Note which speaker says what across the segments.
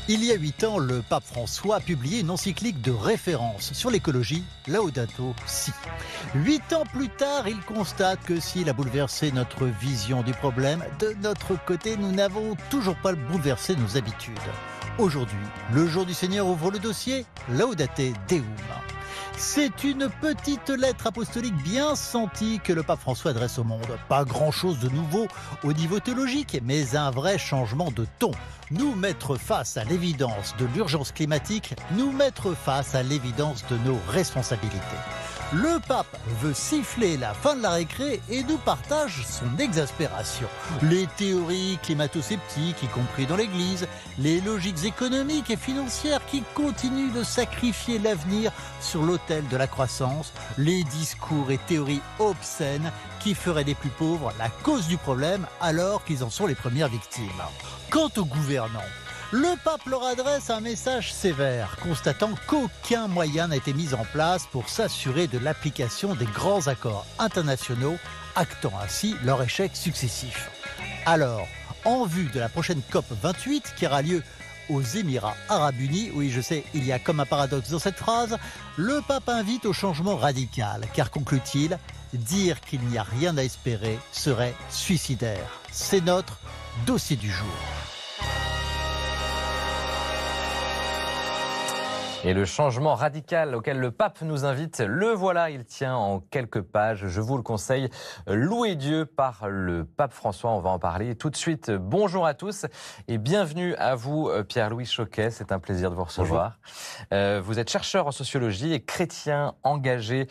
Speaker 1: Il y a 8 ans, le pape François a publié une encyclique de référence sur l'écologie, Laudato Si. 8 ans plus tard, il constate que s'il a bouleversé notre vision du problème, de notre côté, nous n'avons toujours pas bouleversé nos habitudes. Aujourd'hui, le jour du Seigneur ouvre le dossier Laudate Deum. C'est une petite lettre apostolique bien sentie que le pape François adresse au monde. Pas grand-chose de nouveau au niveau théologique, mais un vrai changement de ton. Nous mettre face à l'évidence de l'urgence climatique, nous mettre face à l'évidence de nos responsabilités. Le pape veut siffler la fin de la récré et nous partage son exaspération. Les théories climato-sceptiques, y compris dans l'Église, les logiques économiques et financières qui continuent de sacrifier l'avenir sur l'autel de la croissance, les discours et théories obscènes qui feraient des plus pauvres la cause du problème alors qu'ils en sont les premières victimes. Quant aux gouvernants, le pape leur adresse un message sévère, constatant qu'aucun moyen n'a été mis en place pour s'assurer de l'application des grands accords internationaux, actant ainsi leur échec successif. Alors, en vue de la prochaine COP 28 qui aura lieu aux Émirats Arabes Unis, oui je sais, il y a comme un paradoxe dans cette phrase, le pape invite au changement radical, car conclut-il, dire qu'il n'y a rien à espérer serait suicidaire. C'est notre dossier du jour.
Speaker 2: Et le changement radical auquel le pape nous invite, le voilà, il tient en quelques pages. Je vous le conseille, loué Dieu par le pape François. On va en parler tout de suite. Bonjour à tous et bienvenue à vous, Pierre-Louis Choquet. C'est un plaisir de vous recevoir. Vous êtes chercheur en sociologie et chrétien engagé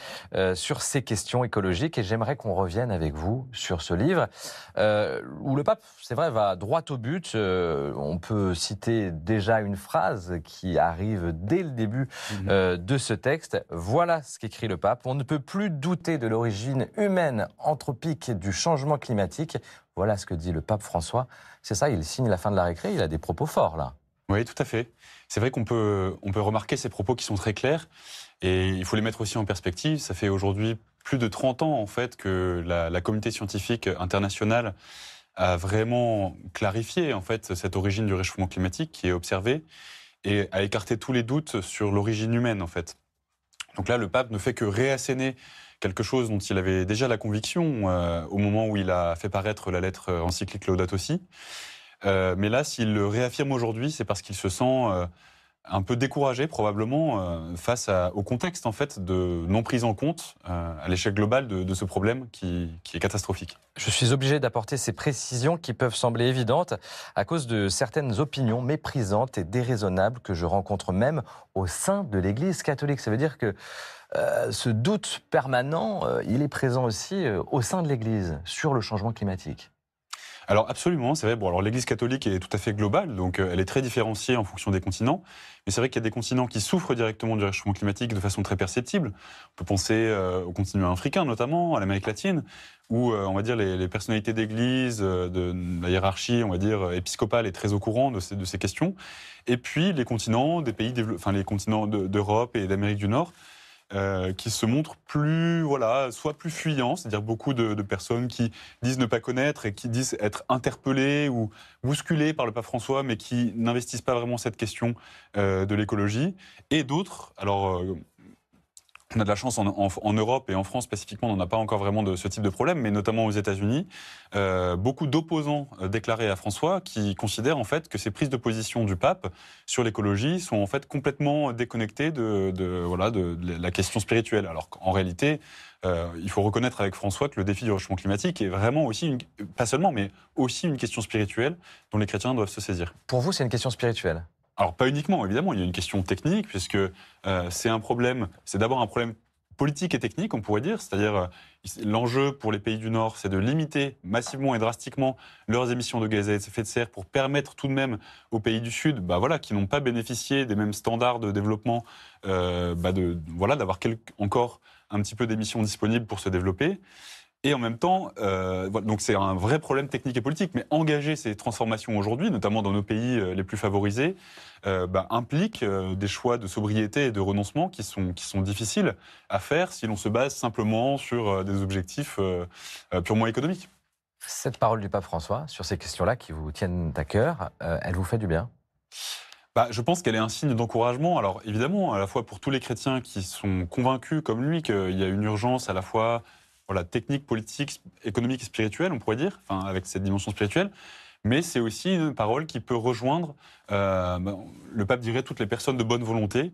Speaker 2: sur ces questions écologiques. Et j'aimerais qu'on revienne avec vous sur ce livre où le pape, c'est vrai, va droit au but. On peut citer déjà une phrase qui arrive dès le début de ce texte. Voilà ce qu'écrit le pape. On ne peut plus douter de l'origine humaine anthropique du changement climatique. Voilà ce que dit le pape François. C'est ça, il signe la fin de la récré. Il a des propos forts là.
Speaker 3: Oui, tout à fait. C'est vrai qu'on peut remarquer ces propos qui sont très clairs et il faut les mettre aussi en perspective. Ça fait aujourd'hui plus de 30 ans en fait que la communauté scientifique internationale a vraiment clarifié en fait cette origine du réchauffement climatique qui est observée et a écarté tous les doutes sur l'origine humaine, en fait. Donc là, le pape ne fait que réasséner quelque chose dont il avait déjà la conviction au moment où il a fait paraître la lettre encyclique Laudato Si. Mais là, s'il le réaffirme aujourd'hui, c'est parce qu'il se sent un peu découragé, probablement, face au contexte, en fait, de non prise en compte à l'échelle globale de ce problème qui est catastrophique.
Speaker 2: Je suis obligé d'apporter ces précisions qui peuvent sembler évidentes à cause de certaines opinions méprisantes et déraisonnables que je rencontre même au sein de l'Église catholique. Ça veut dire que ce doute permanent, il est présent aussi au sein de l'Église sur le changement climatique.
Speaker 3: Alors absolument, c'est vrai. Bon, alors l'Église catholique est tout à fait globale, donc elle est très différenciée en fonction des continents. Mais c'est vrai qu'il y a des continents qui souffrent directement du réchauffement climatique de façon très perceptible. On peut penser au continent africain notamment, à l'Amérique latine, où on va dire les personnalités d'Église, de la hiérarchie, on va dire épiscopale, est très au courant de ces questions. Et puis les continents des pays, les continents d'Europe et d'Amérique du Nord. Qui se montrent plus, soit plus fuyants, c'est-à-dire beaucoup de personnes qui disent ne pas connaître et qui disent être interpellées ou bousculées par le pape François, mais qui n'investissent pas vraiment cette question de l'écologie. Et d'autres, alors on a de la chance en Europe et en France spécifiquement, on n'a pas encore vraiment de ce type de problème, mais notamment aux États-Unis, beaucoup d'opposants déclarés à François qui considèrent en fait que ces prises de position du pape sur l'écologie sont en fait complètement déconnectées de la question spirituelle. Alors qu'en réalité, il faut reconnaître avec François que le défi du réchauffement climatique est vraiment aussi, pas seulement, mais aussi une question spirituelle dont les chrétiens doivent se saisir.
Speaker 2: Pour vous, c'est une question spirituelle ?
Speaker 3: Alors pas uniquement, évidemment, il y a une question technique, puisque c'est d'abord un problème politique et technique, on pourrait dire, c'est-à-dire l'enjeu pour les pays du Nord, c'est de limiter massivement et drastiquement leurs émissions de gaz à effet de serre pour permettre tout de même aux pays du Sud, qui n'ont pas bénéficié des mêmes standards de développement, d'avoir encore un petit peu d'émissions disponibles pour se développer. Et en même temps, donc c'est un vrai problème technique et politique, mais engager ces transformations aujourd'hui, notamment dans nos pays les plus favorisés, implique des choix de sobriété et de renoncement qui sont difficiles à faire si l'on se base simplement sur des objectifs purement économiques.
Speaker 2: Cette parole du pape François sur ces questions-là qui vous tiennent à cœur, elle vous fait du bien ?
Speaker 3: Je pense qu'elle est un signe d'encouragement. Alors évidemment, à la fois pour tous les chrétiens qui sont convaincus comme lui qu'il y a une urgence à la fois technique, politique, économique et spirituelle, on pourrait dire, avec cette dimension spirituelle. Mais c'est aussi une parole qui peut rejoindre, le pape dirait, toutes les personnes de bonne volonté,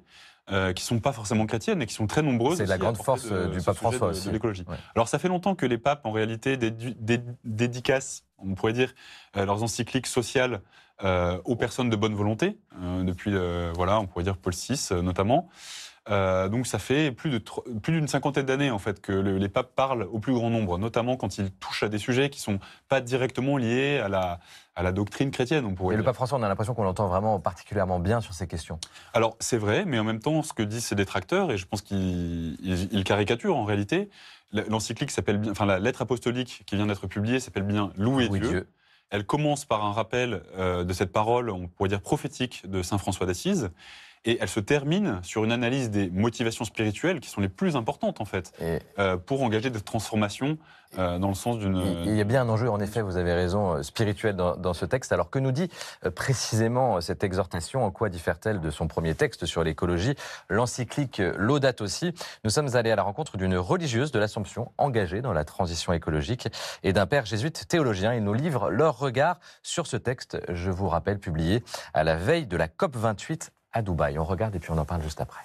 Speaker 3: qui ne sont pas forcément chrétiennes, mais qui sont très nombreuses.
Speaker 2: C'est la grande force du pape François aussi.
Speaker 3: De l'écologie.
Speaker 2: Ouais.
Speaker 3: Alors ça fait longtemps que les papes, en réalité, dédicacent, on pourrait dire, leurs encycliques sociales aux personnes de bonne volonté, depuis, on pourrait dire Paul VI notamment. Donc ça fait plus d'une cinquantaine d'années en fait que les papes parlent au plus grand nombre, notamment quand ils touchent à des sujets qui ne sont pas directement liés à la doctrine chrétienne. On pourrait
Speaker 2: Et
Speaker 3: dire.
Speaker 2: le pape François, on a l'impression qu'on l'entend vraiment particulièrement bien sur ces questions.
Speaker 3: Alors c'est vrai, mais en même temps, ce que disent ses détracteurs, et je pense qu'ils caricaturent en réalité, l'encyclique s'appelle bien, la lettre apostolique qui vient d'être publiée s'appelle bien Louer Dieu. Elle commence par un rappel de cette parole, on pourrait dire prophétique, de saint François d'Assise. Et elle se termine sur une analyse des motivations spirituelles qui sont les plus importantes, en fait, pour engager des transformations dans le sens d'une...
Speaker 2: Il y a bien un enjeu, en effet, vous avez raison, spirituel dans ce texte. Alors, que nous dit précisément cette exhortation? En quoi diffère-t-elle de son premier texte sur l'écologie, l'encyclique Laudato Si? Nous sommes allés à la rencontre d'une religieuse de l'Assomption engagée dans la transition écologique et d'un père jésuite théologien. Ils nous livrent leur regard sur ce texte, je vous rappelle, publié à la veille de la COP28 à Dubaï. On regarde et puis on en parle juste après.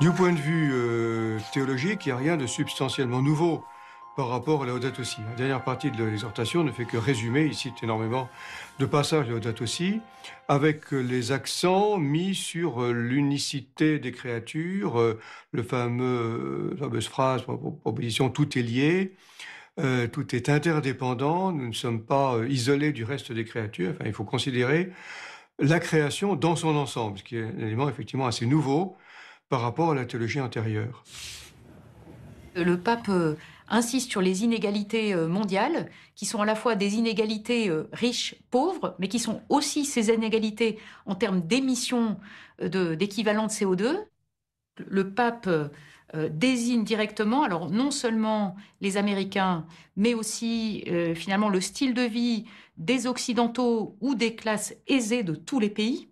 Speaker 4: Du point de vue théologique, il n'y a rien de substantiellement nouveau par rapport à Laudato Si. La dernière partie de l'exhortation ne fait que résumer, il cite énormément de passages de Laudato Si, avec les accents mis sur l'unicité des créatures, la fameuse phrase, proposition « tout est lié ». Tout est interdépendant, nous ne sommes pas isolés du reste des créatures. Il faut considérer la création dans son ensemble, ce qui est un élément effectivement assez nouveau par rapport à la théologie antérieure.
Speaker 5: Le pape insiste sur les inégalités mondiales, qui sont à la fois des inégalités riches-pauvres, mais qui sont aussi ces inégalités en termes d'émissions d'équivalent de CO2. Le pape désigne directement, alors non seulement les Américains, mais aussi finalement le style de vie des Occidentaux ou des classes aisées de tous les pays.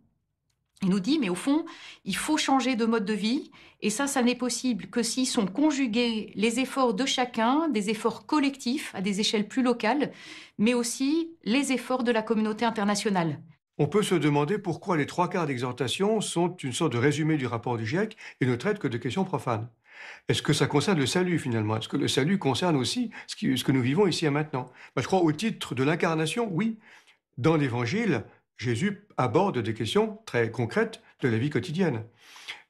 Speaker 5: Il nous dit, mais au fond, il faut changer de mode de vie, et ça n'est possible que si sont conjugués les efforts de chacun, des efforts collectifs à des échelles plus locales, mais aussi les efforts de la communauté internationale.
Speaker 4: On peut se demander pourquoi les 3/4 d'exhortation sont une sorte de résumé du rapport du GIEC et ne traitent que de questions profanes. Est-ce que ça concerne le salut, finalement? Est-ce que le salut concerne aussi ce que nous vivons ici et maintenant? Je crois au titre de l'incarnation, oui. Dans l'Évangile, Jésus aborde des questions très concrètes de la vie quotidienne.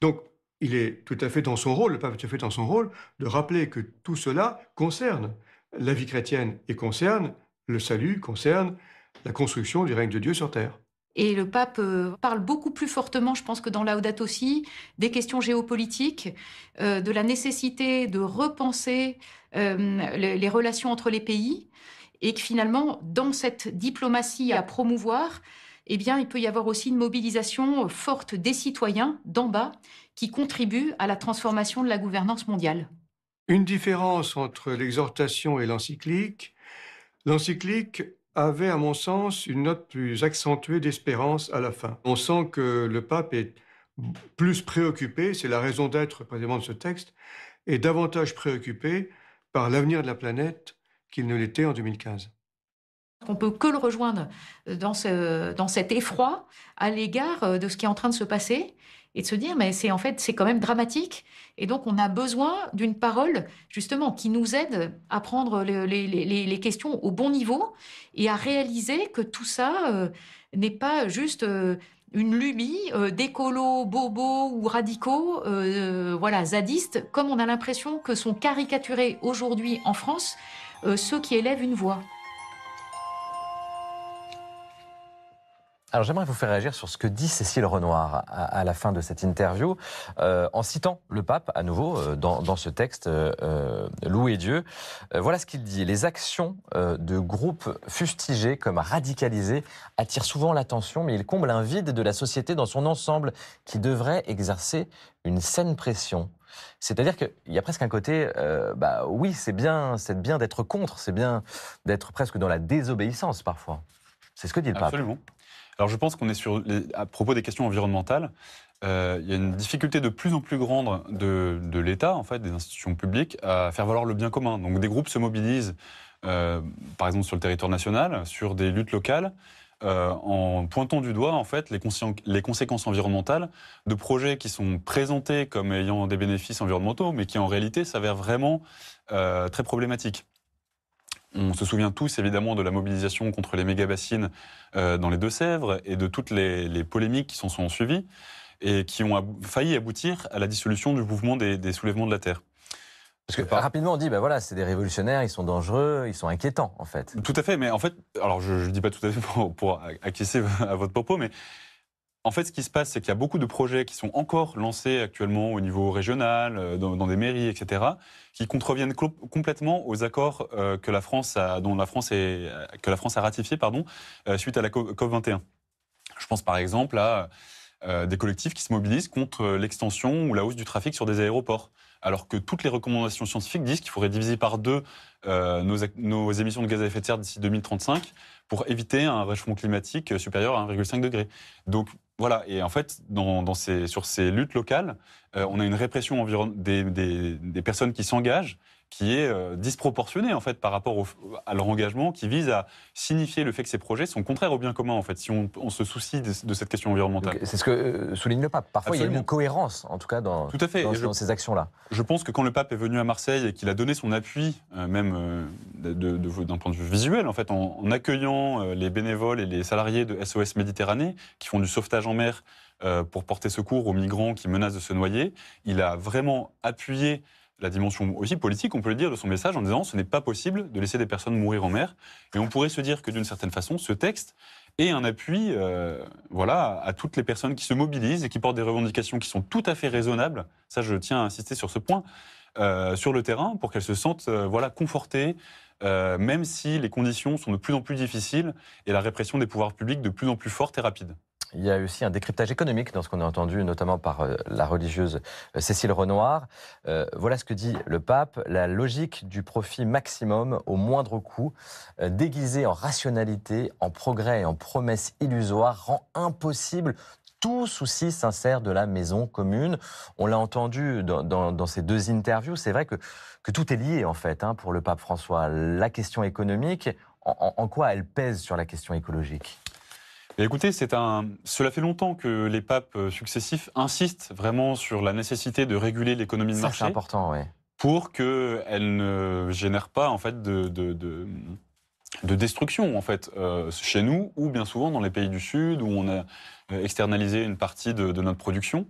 Speaker 4: Donc, il est tout à fait dans son rôle, le pape est tout à fait dans son rôle, de rappeler que tout cela concerne la vie chrétienne et concerne le salut, concerne la construction du règne de Dieu sur terre.
Speaker 5: Et le pape parle beaucoup plus fortement, je pense que dans Laudato Si, des questions géopolitiques, de la nécessité de repenser les relations entre les pays, et que finalement, dans cette diplomatie à promouvoir, eh bien, il peut y avoir aussi une mobilisation forte des citoyens d'en bas qui contribuent à la transformation de la gouvernance mondiale.
Speaker 4: Une différence entre l'exhortation et l'encyclique. L'encyclique avait, à mon sens, une note plus accentuée d'espérance à la fin. On sent que le pape est plus préoccupé, c'est la raison d'être précisément de ce texte, est davantage préoccupé par l'avenir de la planète qu'il ne l'était en 2015.
Speaker 5: On ne peut que le rejoindre dans cet effroi à l'égard de ce qui est en train de se passer et de se dire, mais c'est quand même dramatique. Et donc, on a besoin d'une parole, justement, qui nous aide à prendre les questions au bon niveau et à réaliser que tout ça n'est pas juste une lubie d'écolos bobos ou radicaux, zadistes, comme on a l'impression que sont caricaturés aujourd'hui en France ceux qui élèvent une voix.
Speaker 2: Alors j'aimerais vous faire réagir sur ce que dit Cécile Renoir à la fin de cette interview, en citant le pape à nouveau dans ce texte Louer Dieu. Voilà ce qu'il dit. Les actions de groupes fustigés comme radicalisés attirent souvent l'attention, mais ils comblent un vide de la société dans son ensemble qui devrait exercer une saine pression C'est-à-dire qu'il y a presque un côté, oui, c'est bien d'être contre, c'est bien d'être presque dans la désobéissance parfois. C'est ce que dit le pape.
Speaker 3: Absolument. Alors je pense qu'on est à propos des questions environnementales, il y a une difficulté de plus en plus grande de l'État, en fait, des institutions publiques, à faire valoir le bien commun. Donc des groupes se mobilisent, par exemple sur le territoire national, sur des luttes locales, en pointant du doigt en fait les conséquences environnementales de projets qui sont présentés comme ayant des bénéfices environnementaux, mais qui en réalité s'avèrent vraiment très problématiques. On se souvient tous évidemment de la mobilisation contre les méga-bassines dans les Deux-Sèvres et de toutes les polémiques qui s'en sont suivies et qui ont failli aboutir à la dissolution du mouvement des soulèvements de la Terre.
Speaker 2: Parce que rapidement on dit, c'est des révolutionnaires, ils sont dangereux, ils sont inquiétants en fait.
Speaker 3: Tout à fait, mais en fait, alors je ne dis pas tout à fait pour acquiescer à votre propos, mais en fait ce qui se passe, c'est qu'il y a beaucoup de projets qui sont encore lancés actuellement au niveau régional, dans des mairies, etc., qui contreviennent complètement aux accords que la France a ratifiés suite à la COP21. Je pense par exemple à des collectifs qui se mobilisent contre l'extension ou la hausse du trafic sur des aéroports. Alors que toutes les recommandations scientifiques disent qu'il faudrait diviser par 2 nos émissions de gaz à effet de serre d'ici 2035 pour éviter un réchauffement climatique supérieur à 1,5 degré. Donc voilà, et en fait, sur ces luttes locales, on a une répression des personnes qui s'engagent qui est disproportionnée en fait par rapport à leur engagement, qui vise à signifier le fait que ces projets sont contraires au bien commun en fait, si on se soucie de cette question environnementale.
Speaker 2: Donc, c'est ce que souligne le pape. Parfois,
Speaker 3: Absolument.
Speaker 2: il y a une cohérence, en tout cas, dans ces actions-là.
Speaker 3: Je pense que quand le pape est venu à Marseille et qu'il a donné son appui, même d'un point de vue visuel, en fait, en accueillant les bénévoles et les salariés de SOS Méditerranée, qui font du sauvetage en mer pour porter secours aux migrants qui menacent de se noyer, il a vraiment appuyé la dimension aussi politique, on peut le dire, de son message en disant ce n'est pas possible de laisser des personnes mourir en mer. Et on pourrait se dire que d'une certaine façon, ce texte est un appui à toutes les personnes qui se mobilisent et qui portent des revendications qui sont tout à fait raisonnables. Ça, je tiens à insister sur ce point, sur le terrain, pour qu'elles se sentent confortées, même si les conditions sont de plus en plus difficiles et la répression des pouvoirs publics de plus en plus forte et rapide.
Speaker 2: Il y a aussi un décryptage économique dans ce qu'on a entendu, notamment par la religieuse Cécile Renoir. Voilà ce que dit le pape. La logique du profit maximum au moindre coût, déguisée en rationalité, en progrès et en promesses illusoires, rend impossible tout souci sincère de la maison commune. On l'a entendu dans ces 2 interviews. C'est vrai que tout est lié, en fait, pour le pape François. La question économique, en quoi elle pèse sur la question écologique ?
Speaker 3: Et écoutez, cela fait longtemps que les papes successifs insistent vraiment sur la nécessité de réguler l'économie de marché.
Speaker 2: C'est important, oui.
Speaker 3: Pour qu'elle ne génère pas en fait de destruction en fait chez nous ou bien souvent dans les pays du Sud où on a externalisé une partie de notre production.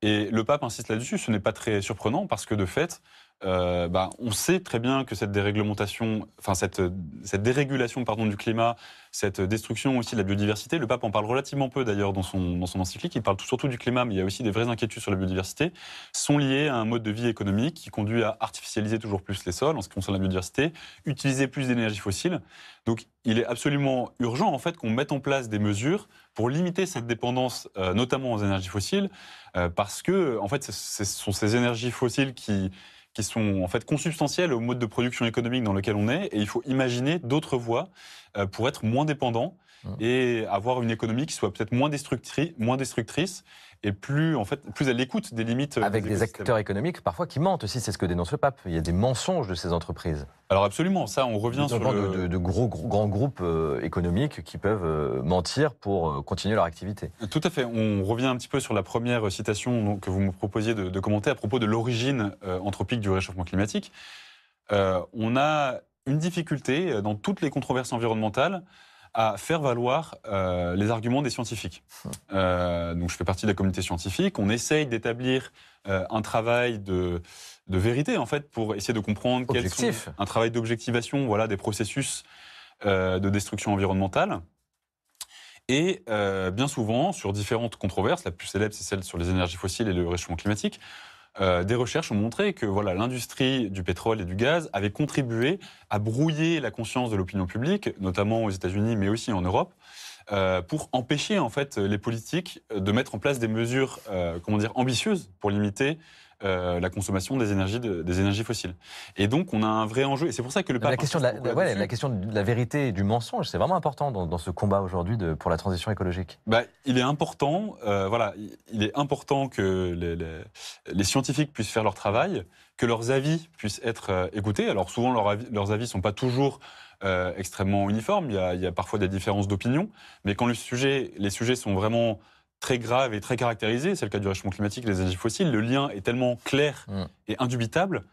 Speaker 3: Et le pape insiste là-dessus. Ce n'est pas très surprenant parce que de fait, on sait très bien que cette déréglementation, cette dérégulation du climat, cette destruction aussi de la biodiversité, le pape en parle relativement peu d'ailleurs dans son encyclique, il parle surtout du climat, mais il y a aussi des vraies inquiétudes sur la biodiversité, sont liées à un mode de vie économique qui conduit à artificialiser toujours plus les sols en ce qui concerne la biodiversité, utiliser plus d'énergie fossile. Donc il est absolument urgent en fait qu'on mette en place des mesures pour limiter cette dépendance, notamment aux énergies fossiles, parce que en fait ce sont ces énergies fossiles qui sont en fait consubstantielles au mode de production économique dans lequel on est, et il faut imaginer d'autres voies pour être moins dépendant et avoir une économie qui soit peut-être moins destructrice et plus à l'écoute des limites.
Speaker 2: Avec des acteurs économiques parfois qui mentent aussi, c'est ce que dénonce le pape. Il y a des mensonges de ces entreprises.
Speaker 3: Alors absolument, ça on revient sur
Speaker 2: de grands groupes économiques qui peuvent mentir pour continuer leur activité.
Speaker 3: Tout à fait, on revient un petit peu sur la première citation que vous me proposiez de commenter à propos de l'origine anthropique du réchauffement climatique. On a une difficulté dans toutes les controverses environnementales à faire valoir les arguments des scientifiques. Donc je fais partie de la communauté scientifique, on essaye d'établir un travail de vérité en fait pour essayer de comprendre un travail d'objectivation des processus de destruction environnementale. Et bien souvent, sur différentes controverses, la plus célèbre c'est celle sur les énergies fossiles et le réchauffement climatique, des recherches ont montré que l'industrie du pétrole et du gaz avait contribué à brouiller la conscience de l'opinion publique, notamment aux États-Unis, mais aussi en Europe, pour empêcher en fait les politiques de mettre en place des mesures ambitieuses pour limiter la consommation des énergies fossiles. Et donc, on a un vrai enjeu. Et c'est pour ça que le pape...
Speaker 2: La question de la vérité et du mensonge, c'est vraiment important dans ce combat aujourd'hui pour la transition écologique.
Speaker 3: Il est important, il est important que les scientifiques puissent faire leur travail, que leurs avis puissent être écoutés. Alors souvent, leurs avis ne sont pas toujours extrêmement uniformes. Il y a parfois des différences d'opinion. Mais quand les sujets sont vraiment très graves et très caractérisés, c'est le cas du réchauffement climatique, les énergies fossiles, le lien est tellement clair et indubitable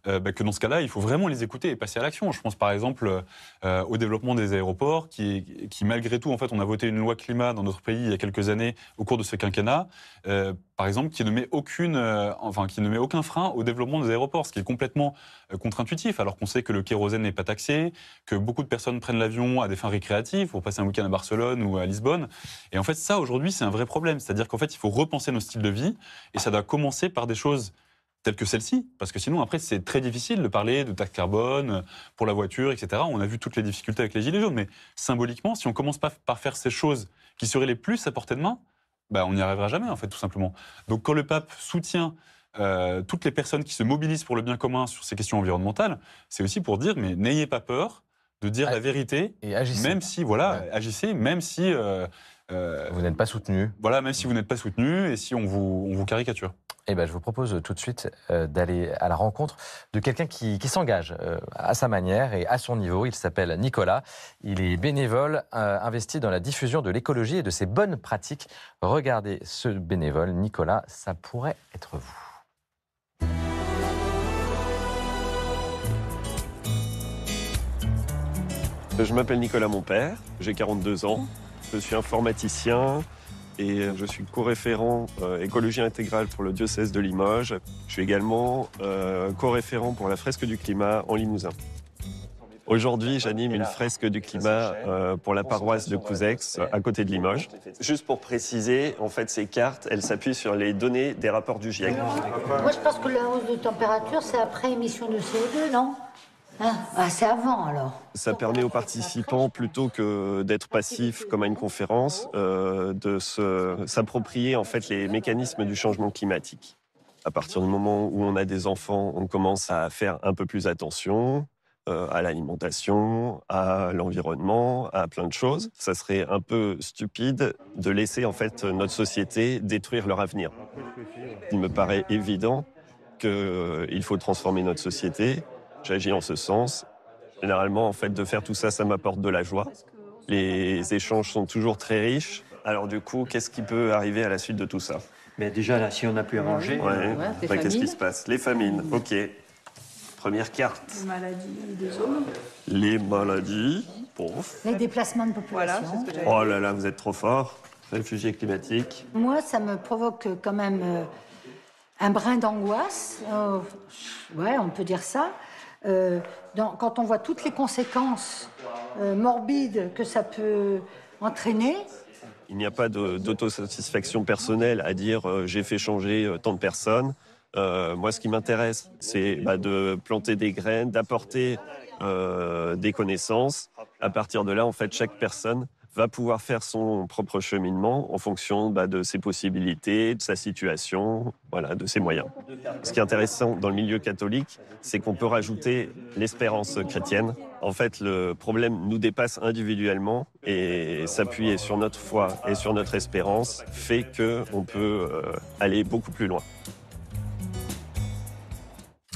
Speaker 3: que dans ce cas-là, il faut vraiment les écouter et passer à l'action. Je pense par exemple au développement des aéroports, qui malgré tout, en fait, on a voté une loi climat dans notre pays il y a quelques années au cours de ce quinquennat, par exemple, qui ne met aucun frein au développement des aéroports, ce qui est complètement contre-intuitif, alors qu'on sait que le kérosène n'est pas taxé, que beaucoup de personnes prennent l'avion à des fins récréatives pour passer un week-end à Barcelone ou à Lisbonne. Et en fait, ça, aujourd'hui, c'est un vrai problème. C'est-à-dire qu'en fait, il faut repenser nos styles de vie, et ça doit commencer par des choses telles que celle-ci, parce que sinon, après, c'est très difficile de parler de taxe carbone pour la voiture, etc. On a vu toutes les difficultés avec les gilets jaunes, mais symboliquement, si on ne commence pas par faire ces choses qui seraient les plus à portée de main, on n'y arrivera jamais, en fait, tout simplement. Donc, quand le pape soutient toutes les personnes qui se mobilisent pour le bien commun sur ces questions environnementales, c'est aussi pour dire, mais n'ayez pas peur de dire la vérité,
Speaker 2: et agissez.
Speaker 3: Même si, agissez, même si...
Speaker 2: vous n'êtes pas soutenu.
Speaker 3: Voilà, même si vous n'êtes pas soutenu et si on vous caricature.
Speaker 2: Je vous propose tout de suite d'aller à la rencontre de quelqu'un qui s'engage à sa manière et à son niveau. Il s'appelle Nicolas. Il est bénévole, investi dans la diffusion de l'écologie et de ses bonnes pratiques. Regardez ce bénévole, Nicolas, ça pourrait être vous.
Speaker 6: Je m'appelle Nicolas Monpère, j'ai 42 ans, je suis informaticien et je suis co-référent écologie intégrale pour le diocèse de Limoges. Je suis également co-référent pour la fresque du climat en Limousin. Aujourd'hui, j'anime une fresque du climat pour la paroisse de Couzex, à côté de Limoges. Juste pour préciser, en fait, ces cartes, elles s'appuient sur les données des rapports du GIEC.
Speaker 7: Moi, je pense que la hausse de température, c'est après émission de CO2, non ? C'est avant, alors.
Speaker 6: Ça permet aux participants, plutôt que d'être passifs comme à une conférence, de s'approprier en fait les mécanismes du changement climatique. À partir du moment où on a des enfants, on commence à faire un peu plus attention à l'alimentation, à l'environnement, à plein de choses. Ça serait un peu stupide de laisser en fait notre société détruire leur avenir. Il me paraît évident qu'il faut transformer notre société. J'agis en ce sens. Généralement, en fait, de faire tout ça, ça m'apporte de la joie. Les échanges sont toujours très riches. Alors du coup, qu'est-ce qui peut arriver à la suite de tout ça ?
Speaker 8: Mais déjà, là, si on n'a plus à manger...
Speaker 6: Qu'est-ce qui se passe ? Les famines, ok. Première carte.
Speaker 9: Les maladies des hommes.
Speaker 6: Les maladies, pouf.
Speaker 7: Les déplacements de population.
Speaker 9: Voilà,
Speaker 6: oh là là, vous êtes trop fort. Réfugiés climatiques.
Speaker 7: Moi, ça me provoque quand même un brin d'angoisse. On peut dire ça. Quand on voit toutes les conséquences morbides que ça peut entraîner.
Speaker 6: Il n'y a pas d'autosatisfaction personnelle à dire j'ai fait changer tant de personnes. Moi, ce qui m'intéresse, c'est de planter des graines, d'apporter des connaissances. À partir de là, en fait, chaque personne va pouvoir faire son propre cheminement en fonction de ses possibilités, de sa situation, de ses moyens. Ce qui est intéressant dans le milieu catholique, c'est qu'on peut rajouter l'espérance chrétienne. En fait, le problème nous dépasse individuellement et s'appuyer sur notre foi et sur notre espérance fait qu'on peut aller beaucoup plus loin.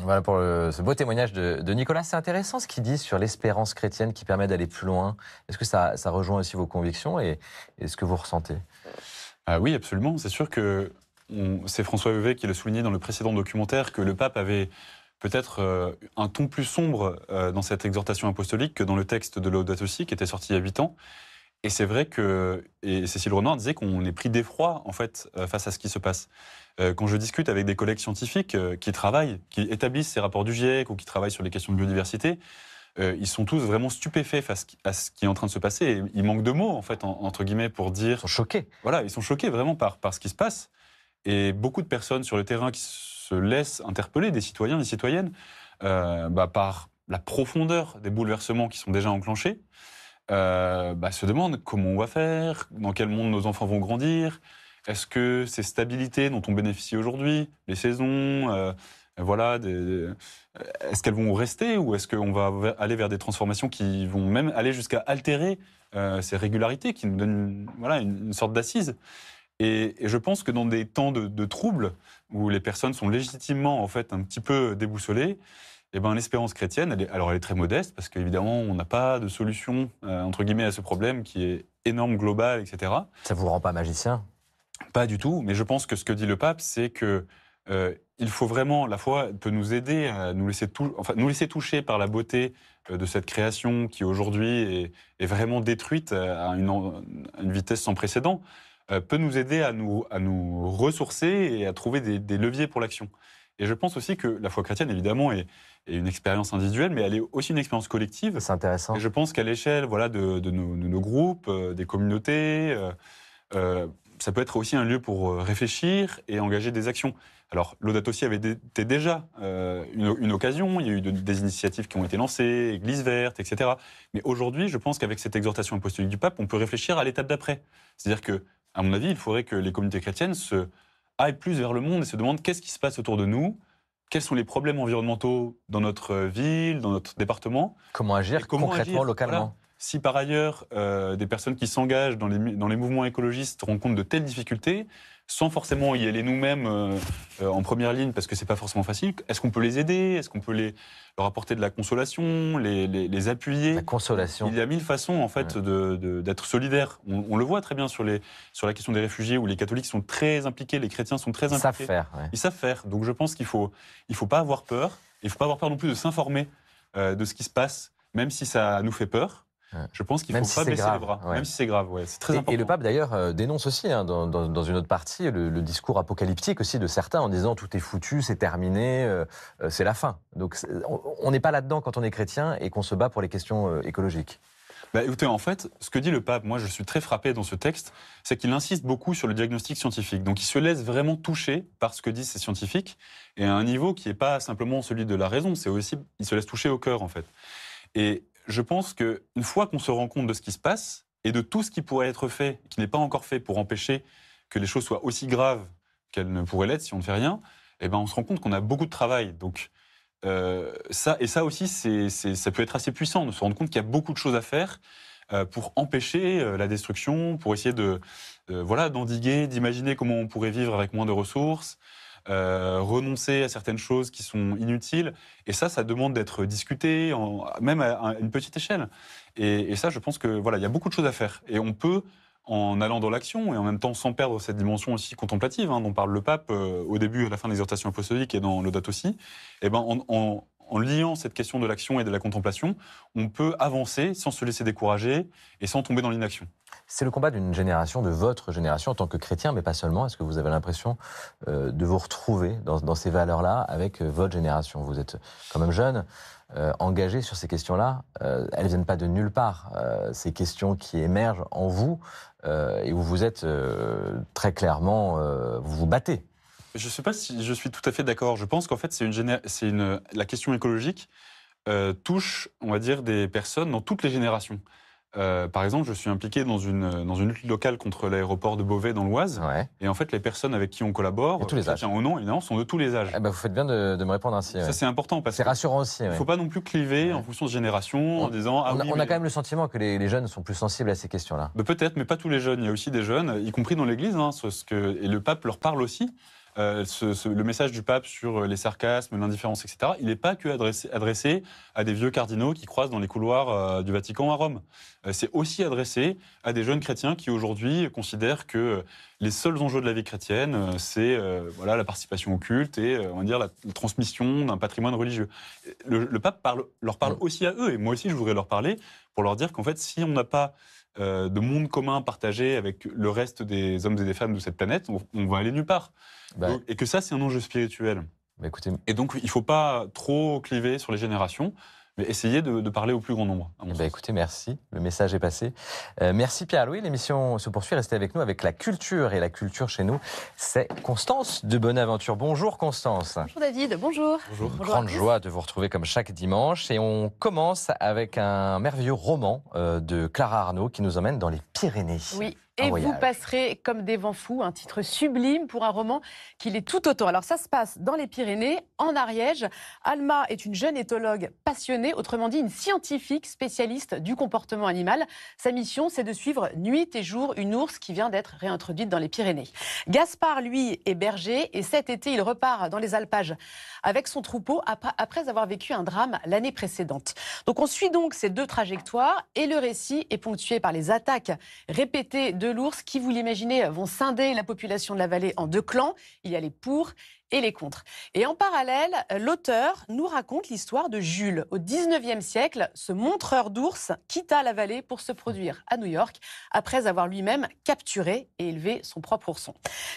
Speaker 2: Voilà pour ce beau témoignage de Nicolas. C'est intéressant ce qu'il dit sur l'espérance chrétienne qui permet d'aller plus loin. Est-ce que ça rejoint aussi vos convictions et ce que vous ressentez ?
Speaker 3: Oui, absolument. C'est sûr que c'est François Vevey qui l'a souligné dans le précédent documentaire que le pape avait peut-être un ton plus sombre dans cette exhortation apostolique que dans le texte de Laudato Si qui était sorti il y a 8 ans. Et c'est vrai et Cécile Renoir disait qu'on est pris d'effroi en fait face à ce qui se passe. Quand je discute avec des collègues scientifiques qui établissent ces rapports du GIEC ou qui travaillent sur les questions de biodiversité, ils sont tous vraiment stupéfaits face à ce qui est en train de se passer. Et il manque de mots, en fait, entre guillemets, pour dire...
Speaker 2: Ils sont choqués.
Speaker 3: Voilà, ils sont choqués vraiment par ce qui se passe. Et beaucoup de personnes sur le terrain qui se laissent interpeller, des citoyens, des citoyennes, par la profondeur des bouleversements qui sont déjà enclenchés, se demandent comment on va faire, dans quel monde nos enfants vont grandir. Est-ce que ces stabilités dont on bénéficie aujourd'hui, les saisons, voilà, est-ce qu'elles vont rester ou est-ce qu'on va aller vers des transformations qui vont même aller jusqu'à altérer ces régularités qui nous donnent une sorte d'assise? Et je pense que dans des temps de troubles, où les personnes sont légitimement en fait un petit peu déboussolées, eh ben, l'espérance chrétienne, elle est très modeste, parce qu'évidemment, on n'a pas de solution, entre guillemets, à ce problème qui est énorme, global, etc.
Speaker 2: Ça ne vous rend pas magicien?
Speaker 3: Pas du tout, mais je pense que ce que dit le pape, c'est que il faut vraiment, la foi peut nous aider à nous laisser toucher par la beauté de cette création qui aujourd'hui est vraiment détruite à une vitesse sans précédent, peut nous aider à nous ressourcer et à trouver des leviers pour l'action. Et je pense aussi que la foi chrétienne, évidemment, est une expérience individuelle, mais elle est aussi une expérience collective.
Speaker 2: C'est intéressant.
Speaker 3: Et je pense qu'à l'échelle de nos groupes, des communautés, ça peut être aussi un lieu pour réfléchir et engager des actions. Alors, Laudato Si avait été déjà une occasion, il y a eu des initiatives qui ont été lancées, Église verte, etc. Mais aujourd'hui, je pense qu'avec cette exhortation apostolique du pape, on peut réfléchir à l'étape d'après. C'est-à-dire que, à mon avis, il faudrait que les communautés chrétiennes aillent plus vers le monde et se demandent qu'est-ce qui se passe autour de nous, quels sont les problèmes environnementaux dans notre ville, dans notre département.
Speaker 2: Comment agir concrètement, localement.
Speaker 3: Voilà. Si par ailleurs, des personnes qui s'engagent dans les mouvements écologistes rencontrent de telles difficultés, sans forcément y aller nous-mêmes en première ligne, parce que c'est pas forcément facile, est-ce qu'on peut les aider? Est-ce qu'on peut leur apporter de la consolation, les appuyer?
Speaker 2: La consolation.
Speaker 3: Il y a 1000 façons, en fait, d'être solidaire. On le voit très bien sur la question des réfugiés, où les catholiques sont très impliqués, les chrétiens sont très impliqués.
Speaker 2: Ils savent faire. Ouais.
Speaker 3: Ils savent faire. Donc je pense qu'il faut pas avoir peur. Il faut pas avoir peur non plus de s'informer de ce qui se passe, même si ça nous fait peur. Je pense qu'il ne faut pas baisser les bras, même si c'est grave. Ouais, c'est très important.
Speaker 2: Et le pape, d'ailleurs, dénonce aussi, dans une autre partie, le discours apocalyptique aussi de certains en disant tout est foutu, c'est terminé, c'est la fin. Donc on n'est pas là-dedans quand on est chrétien et qu'on se bat pour les questions écologiques.
Speaker 3: Écoutez, en fait, ce que dit le pape, moi je suis très frappé dans ce texte, c'est qu'il insiste beaucoup sur le diagnostic scientifique. Donc il se laisse vraiment toucher par ce que disent ces scientifiques, et à un niveau qui n'est pas simplement celui de la raison, c'est aussi, il se laisse toucher au cœur, en fait. Et je pense qu'une fois qu'on se rend compte de ce qui se passe et de tout ce qui pourrait être fait, qui n'est pas encore fait pour empêcher que les choses soient aussi graves qu'elles ne pourraient l'être si on ne fait rien, eh ben on se rend compte qu'on a beaucoup de travail. Donc ça aussi, ça peut être assez puissant de se rendre compte qu'il y a beaucoup de choses à faire pour empêcher la destruction, pour essayer d'endiguer, d'imaginer comment on pourrait vivre avec moins de ressources. Renoncer à certaines choses qui sont inutiles. Et ça demande d'être discuté, même à une petite échelle. Et ça, je pense que il y a beaucoup de choses à faire. Et on peut, en allant dans l'action, et en même temps sans perdre cette dimension aussi contemplative, dont parle le pape au début et à la fin de l'exhortation apostolique et dans Laudato Si, en liant cette question de l'action et de la contemplation, on peut avancer sans se laisser décourager et sans tomber dans l'inaction.
Speaker 2: C'est le combat d'une génération, de votre génération en tant que chrétien, mais pas seulement. Est-ce que vous avez l'impression de vous retrouver dans ces valeurs-là avec votre génération? Vous êtes quand même jeune, engagé sur ces questions-là. Elles ne viennent pas de nulle part. Ces questions qui émergent en vous et où vous êtes très clairement, vous vous battez.
Speaker 3: Je ne sais pas si je suis tout à fait d'accord. Je pense qu'en fait, la question écologique touche, on va dire, des personnes dans toutes les générations. Par exemple, je suis impliqué dans une lutte locale contre l'aéroport de Beauvais dans l'Oise. Ouais. Et en fait, les personnes avec qui on collabore,
Speaker 2: tous les âges.
Speaker 3: Au nom, évidemment, sont de tous les âges.
Speaker 2: Vous faites bien de me répondre ainsi.
Speaker 3: Ça, c'est important.
Speaker 2: C'est rassurant aussi.
Speaker 3: Il ne faut pas non plus cliver en fonction de génération, en disant...
Speaker 2: On a quand même le sentiment que les jeunes sont plus sensibles à ces questions-là.
Speaker 3: Peut-être, mais pas tous les jeunes. Il y a aussi des jeunes, y compris dans l'Église, et le pape leur parle aussi. Le message du pape sur les sarcasmes, l'indifférence, etc., il n'est pas que adressé à des vieux cardinaux qui croisent dans les couloirs du Vatican à Rome. C'est aussi adressé à des jeunes chrétiens qui aujourd'hui considèrent que les seuls enjeux de la vie chrétienne, c'est la participation au culte et on va dire la transmission d'un patrimoine religieux. Le pape leur parle aussi à eux, et moi aussi je voudrais leur parler pour leur dire qu'en fait, si on n'a pas de monde commun partagé avec le reste des hommes et des femmes de cette planète, on va aller nulle part. Donc, et que ça, c'est un enjeu spirituel.
Speaker 2: Écoutez...
Speaker 3: Et donc, il ne faut pas trop cliver sur les générations, mais essayer de parler au plus grand nombre.
Speaker 2: Écoutez, merci. Le message est passé. Merci Pierre-Louis. L'émission se poursuit. Restez avec nous avec la culture. Et la culture chez nous, c'est Constance de Bonaventure. Bonjour Constance.
Speaker 9: Bonjour David, bonjour.
Speaker 2: Bonjour. Grande joie de vous retrouver comme chaque dimanche. Et on commence avec un merveilleux roman de Clara Arnaud qui nous emmène dans les Pyrénées.
Speaker 9: Oui, Et vous passerez comme des vents fous, un titre sublime pour un roman qui l'est tout autant. Alors ça se passe dans les Pyrénées, en Ariège. Alma est une jeune éthologue passionnée, autrement dit une scientifique spécialiste du comportement animal. Sa mission, c'est de suivre nuit et jour une ours qui vient d'être réintroduite dans les Pyrénées. Gaspard, lui, est berger et cet été, il repart dans les alpages avec son troupeau après avoir vécu un drame l'année précédente. Donc on suit donc ces deux trajectoires et le récit est ponctué par les attaques répétées de l'ours qui, vous l'imaginez, vont scinder la population de la vallée en deux clans. Il y a les pour et les contre. Et en parallèle, l'auteur nous raconte l'histoire de Jules. Au 19e siècle, ce montreur d'ours quitta la vallée pour se produire à New York après avoir lui-même capturé et élevé son propre ourson.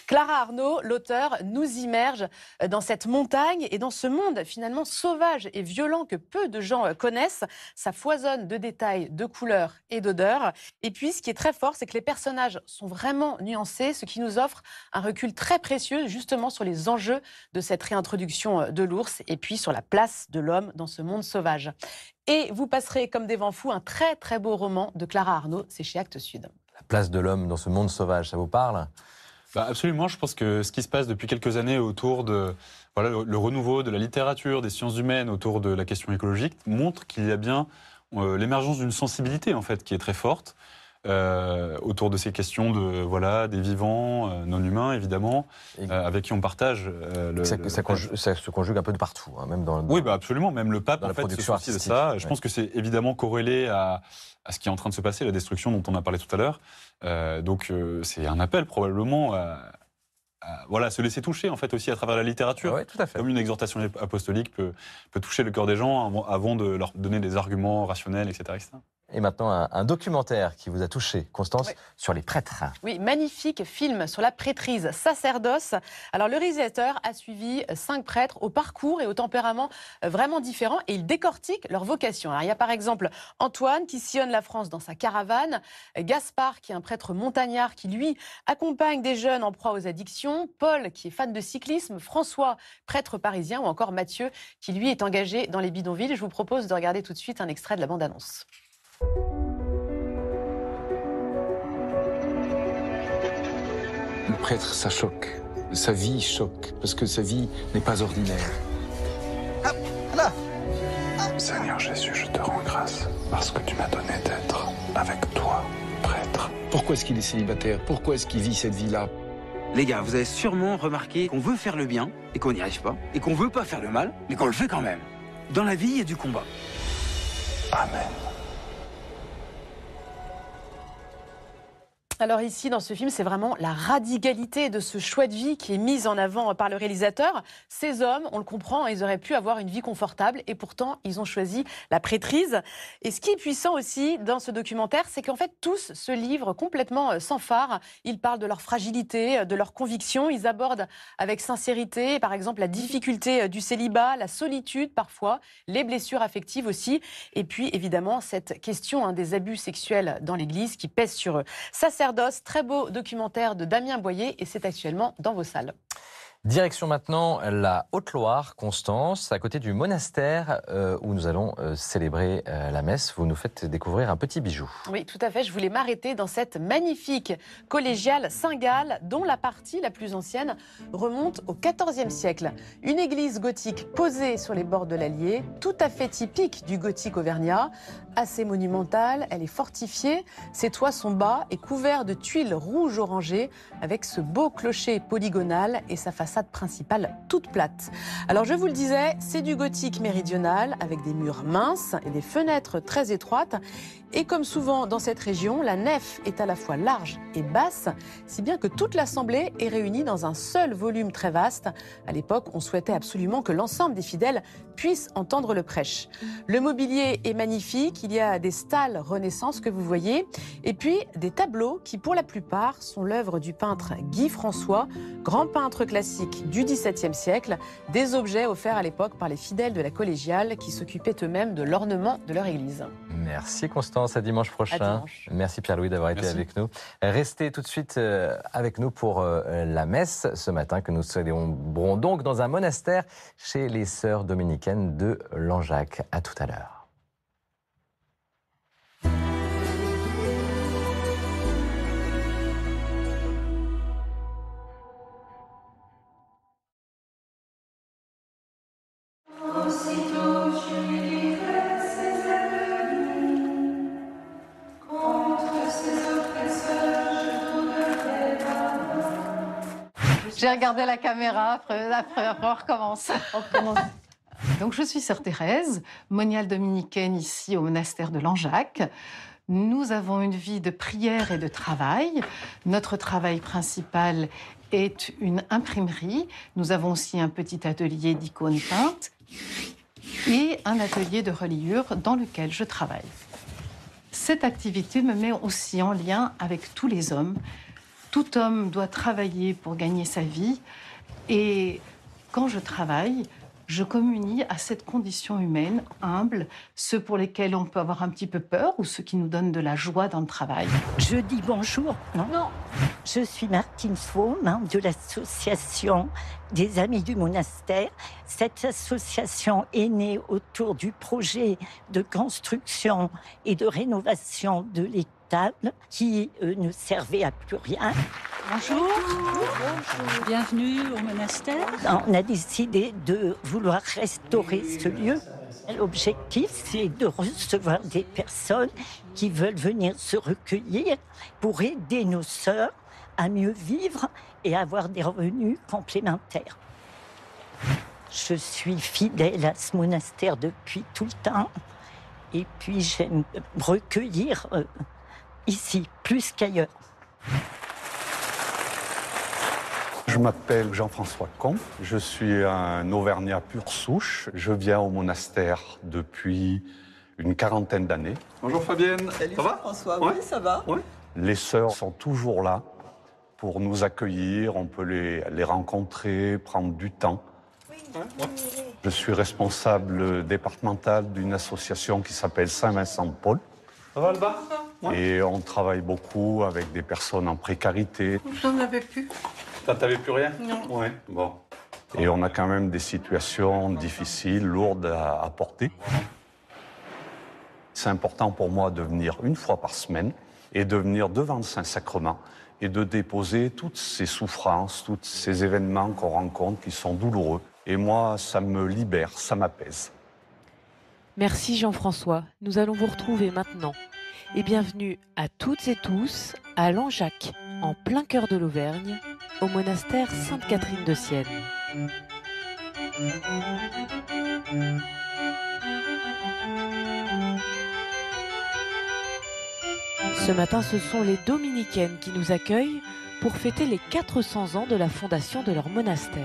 Speaker 9: Clara Arnaud, l'auteur, nous immerge dans cette montagne et dans ce monde finalement sauvage et violent que peu de gens connaissent. Ça foisonne de détails, de couleurs et d'odeurs. Et puis, ce qui est très fort, c'est que les personnages sont vraiment nuancés, ce qui nous offre un recul très précieux justement sur les enjeux de cette réintroduction de l'ours et puis sur la place de l'homme dans ce monde sauvage. Et vous passerez comme des vents fous un très très beau roman de Clara Arnaud, c'est chez Actes Sud.
Speaker 2: La place de l'homme dans ce monde sauvage, ça vous parle ?
Speaker 3: Absolument, je pense que ce qui se passe depuis quelques années autour de le renouveau de la littérature, des sciences humaines, autour de la question écologique, montre qu'il y a bien l'émergence d'une sensibilité en fait qui est très forte. Autour de ces questions des vivants, non humains évidemment, avec qui on partage.
Speaker 2: Ça se conjugue un peu de partout, hein, même dans.
Speaker 3: Oui, absolument. Même le pape en fait se soucie de ça.
Speaker 2: Ouais.
Speaker 3: Je pense que c'est évidemment corrélé à ce qui est en train de se passer, la destruction dont on a parlé tout à l'heure. Donc c'est un appel probablement à se laisser toucher en fait aussi à travers la littérature.
Speaker 2: Ouais, tout à fait.
Speaker 3: Comme une exhortation apostolique peut toucher le cœur des gens avant de leur donner des arguments rationnels, etc.
Speaker 2: Et maintenant, un documentaire qui vous a touché, Constance, sur les prêtres.
Speaker 9: Oui, magnifique film sur la prêtrise, sacerdoce. Alors, le réalisateur a suivi 5 prêtres au parcours et au tempérament vraiment différents et il décortique leur vocation. Alors, il y a par exemple Antoine qui sillonne la France dans sa caravane, Gaspard qui est un prêtre montagnard qui, lui, accompagne des jeunes en proie aux addictions, Paul qui est fan de cyclisme, François, prêtre parisien ou encore Mathieu qui, lui, est engagé dans les bidonvilles. Je vous propose de regarder tout de suite un extrait de la bande-annonce.
Speaker 10: Le prêtre, ça choque. Sa vie choque, parce que sa vie n'est pas ordinaire.
Speaker 11: Seigneur Jésus, je te rends grâce, parce que tu m'as donné d'être avec toi, prêtre.
Speaker 10: Pourquoi est-ce qu'il est célibataire? Pourquoi est-ce qu'il vit cette vie-là?
Speaker 12: Les gars, vous avez sûrement remarqué qu'on veut faire le bien, et qu'on n'y arrive pas, et qu'on veut pas faire le mal, mais qu'on le fait quand même. Dans la vie, il y a du combat.
Speaker 11: Amen.
Speaker 9: Alors ici, dans ce film, c'est vraiment la radicalité de ce choix de vie qui est mise en avant par le réalisateur. Ces hommes, on le comprend, ils auraient pu avoir une vie confortable et pourtant, ils ont choisi la prêtrise. Et ce qui est puissant aussi dans ce documentaire, c'est qu'en fait, tous se livrent complètement sans phare. Ils parlent de leur fragilité, de leurs convictions. Ils abordent avec sincérité, par exemple, la difficulté du célibat, la solitude parfois, les blessures affectives aussi. Et puis, évidemment, cette question des abus sexuels dans l'Église qui pèse sur eux. Sacerdoce, très beau documentaire de Damien Boyer et c'est actuellement dans vos salles.
Speaker 2: Direction maintenant la Haute-Loire, Constance, à côté du monastère où nous allons célébrer la messe. Vous nous faites découvrir un petit bijou.
Speaker 9: Oui, tout à fait. Je voulais m'arrêter dans cette magnifique collégiale Saint-Gall, dont la partie la plus ancienne remonte au XIVe siècle. Une église gothique posée sur les bords de l'Allier, tout à fait typique du gothique auvergnat, assez monumentale, elle est fortifiée, ses toits sont bas et couverts de tuiles rouges orangées, avec ce beau clocher polygonal et sa façade principale toute plate. Alors je vous le disais, c'est du gothique méridional avec des murs minces et des fenêtres très étroites. Et comme souvent dans cette région, la nef est à la fois large et basse, si bien que toute l'assemblée est réunie dans un seul volume très vaste. À l'époque, on souhaitait absolument que l'ensemble des fidèles puissent entendre le prêche. Le mobilier est magnifique, il y a des stalles Renaissance que vous voyez, et puis des tableaux qui pour la plupart sont l'œuvre du peintre Guy François, grand peintre classique du XVIIe siècle, des objets offerts à l'époque par les fidèles de la collégiale qui s'occupaient eux-mêmes de l'ornement de leur église.
Speaker 2: Merci Constance, à dimanche prochain.
Speaker 9: À dimanche.
Speaker 2: Merci Pierre-Louis d'avoir été avec nous. Restez tout de suite avec nous pour la messe ce matin que nous célébrons donc dans un monastère chez les sœurs dominicaines de Langeac. À tout à l'heure.
Speaker 13: J'ai regardé la caméra, après on recommence. Donc je suis sœur Thérèse, moniale dominicaine ici au monastère de Langeac. Nous avons une vie de prière et de travail. Notre travail principal est une imprimerie. Nous avons aussi un petit atelier d'icônes peintes et un atelier de reliure dans lequel je travaille. Cette activité me met aussi en lien avec tous les hommes. Tout homme doit travailler pour gagner sa vie. Et quand je travaille, je communie à cette condition humaine, humble, ceux pour lesquels on peut avoir un petit peu peur ou ceux qui nous donnent de la joie dans le travail.
Speaker 14: Je dis bonjour. Non. Je suis Martine Faux, membre de l'association des Amis du Monastère. Cette association est née autour du projet de construction et de rénovation de l'étable qui ne servait à plus rien.
Speaker 15: Bonjour. Bienvenue au monastère.
Speaker 14: On a décidé de vouloir restaurer ce lieu. L'objectif, c'est de recevoir des personnes qui veulent venir se recueillir pour aider nos sœurs à mieux vivre et avoir des revenus complémentaires. Je suis fidèle à ce monastère depuis tout le temps. Et puis, j'aime recueillir ici, plus qu'ailleurs.
Speaker 16: Je m'appelle Jean-François Comte, je suis un Auvergnat pur souche. Je viens au monastère depuis une quarantaine d'années.
Speaker 3: Bonjour Fabienne,
Speaker 17: ça va François, oui, ça va.
Speaker 16: Ouais. Les sœurs sont toujours là pour nous accueillir, on peut les rencontrer, prendre du temps. Je suis responsable départemental d'une association qui s'appelle Saint-Vincent-de-Paul.
Speaker 3: Ça va Alba?
Speaker 16: Et on travaille beaucoup avec des personnes en précarité.
Speaker 13: Je n'en avais plus.
Speaker 3: T'avais plus rien?
Speaker 13: Non.
Speaker 3: Ouais, bon.
Speaker 16: Et on a quand même des situations difficiles, lourdes à porter. C'est important pour moi de venir une fois par semaine et de venir devant le Saint-Sacrement et de déposer toutes ces souffrances, tous ces événements qu'on rencontre qui sont douloureux. Et moi, ça me libère, ça m'apaise.
Speaker 18: Merci Jean-François. Nous allons vous retrouver maintenant. Et bienvenue à toutes et tous à Langeac, en plein cœur de l'Auvergne, au monastère Sainte-Catherine de Sienne. Ce matin, ce sont les dominicaines qui nous accueillent pour fêter les 400 ans de la fondation de leur monastère.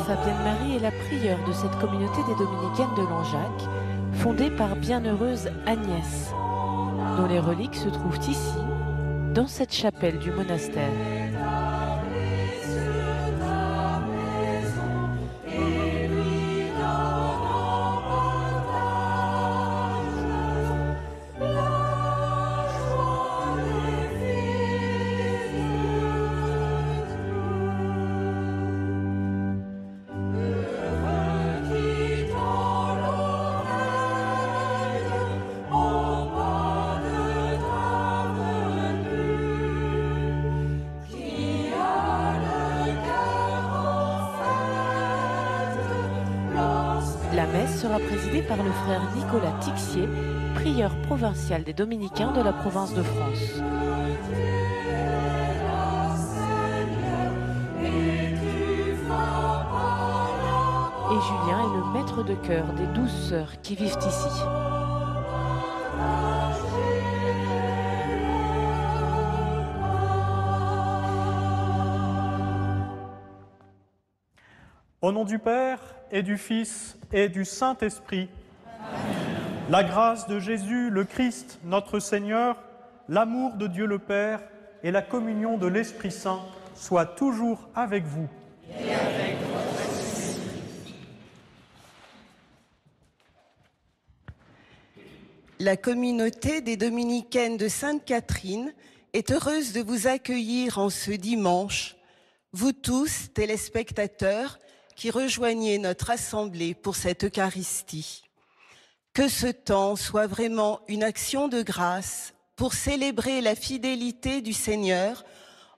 Speaker 18: Fabienne Marie est la prieure de cette communauté des Dominicaines de Langeac, fondée par Bienheureuse Agnès, dont les reliques se trouvent ici, dans cette chapelle du monastère. La messe sera présidée par le frère Nicolas Tixier, prieur provincial des Dominicains de la province de France. Et Julien est le maître de chœur des 12 sœurs qui vivent ici.
Speaker 19: Au nom du Père et du Fils et du Saint-Esprit, la grâce de Jésus, le Christ, notre Seigneur, l'amour de Dieu le Père et la communion de l'Esprit Saint soient toujours avec vous.
Speaker 20: Et avec votre esprit.
Speaker 21: La communauté des Dominicaines de Sainte-Catherine est heureuse de vous accueillir en ce dimanche, vous tous, téléspectateurs, qui rejoignez notre assemblée pour cette Eucharistie. Que ce temps soit vraiment une action de grâce pour célébrer la fidélité du Seigneur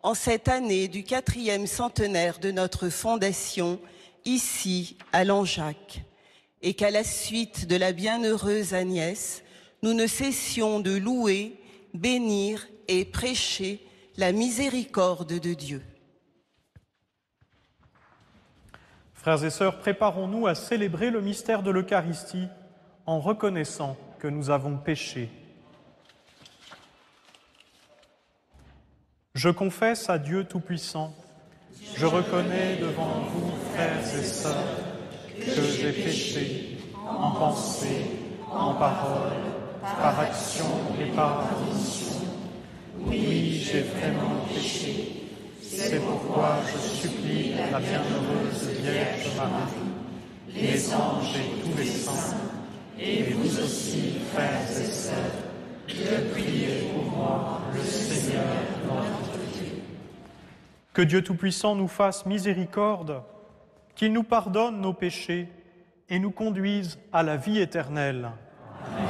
Speaker 21: en cette année du 4e centenaire de notre fondation, ici à Langeac, et qu'à la suite de la bienheureuse Agnès, nous ne cessions de louer, bénir et prêcher la miséricorde de Dieu.
Speaker 19: Frères et sœurs, préparons-nous à célébrer le mystère de l'Eucharistie en reconnaissant que nous avons péché. Je confesse à Dieu Tout-Puissant, je reconnais devant vous, frères et sœurs, que j'ai péché en pensée, en parole, par action et par omission. Oui, j'ai vraiment péché. C'est pourquoi je supplie la bienheureuse Vierge Marie, les anges et tous les saints, et vous aussi, frères et sœurs, de prier pour moi, le Seigneur notre Dieu. Que Dieu Tout-Puissant nous fasse miséricorde, qu'il nous pardonne nos péchés et nous conduise à la vie éternelle. Amen.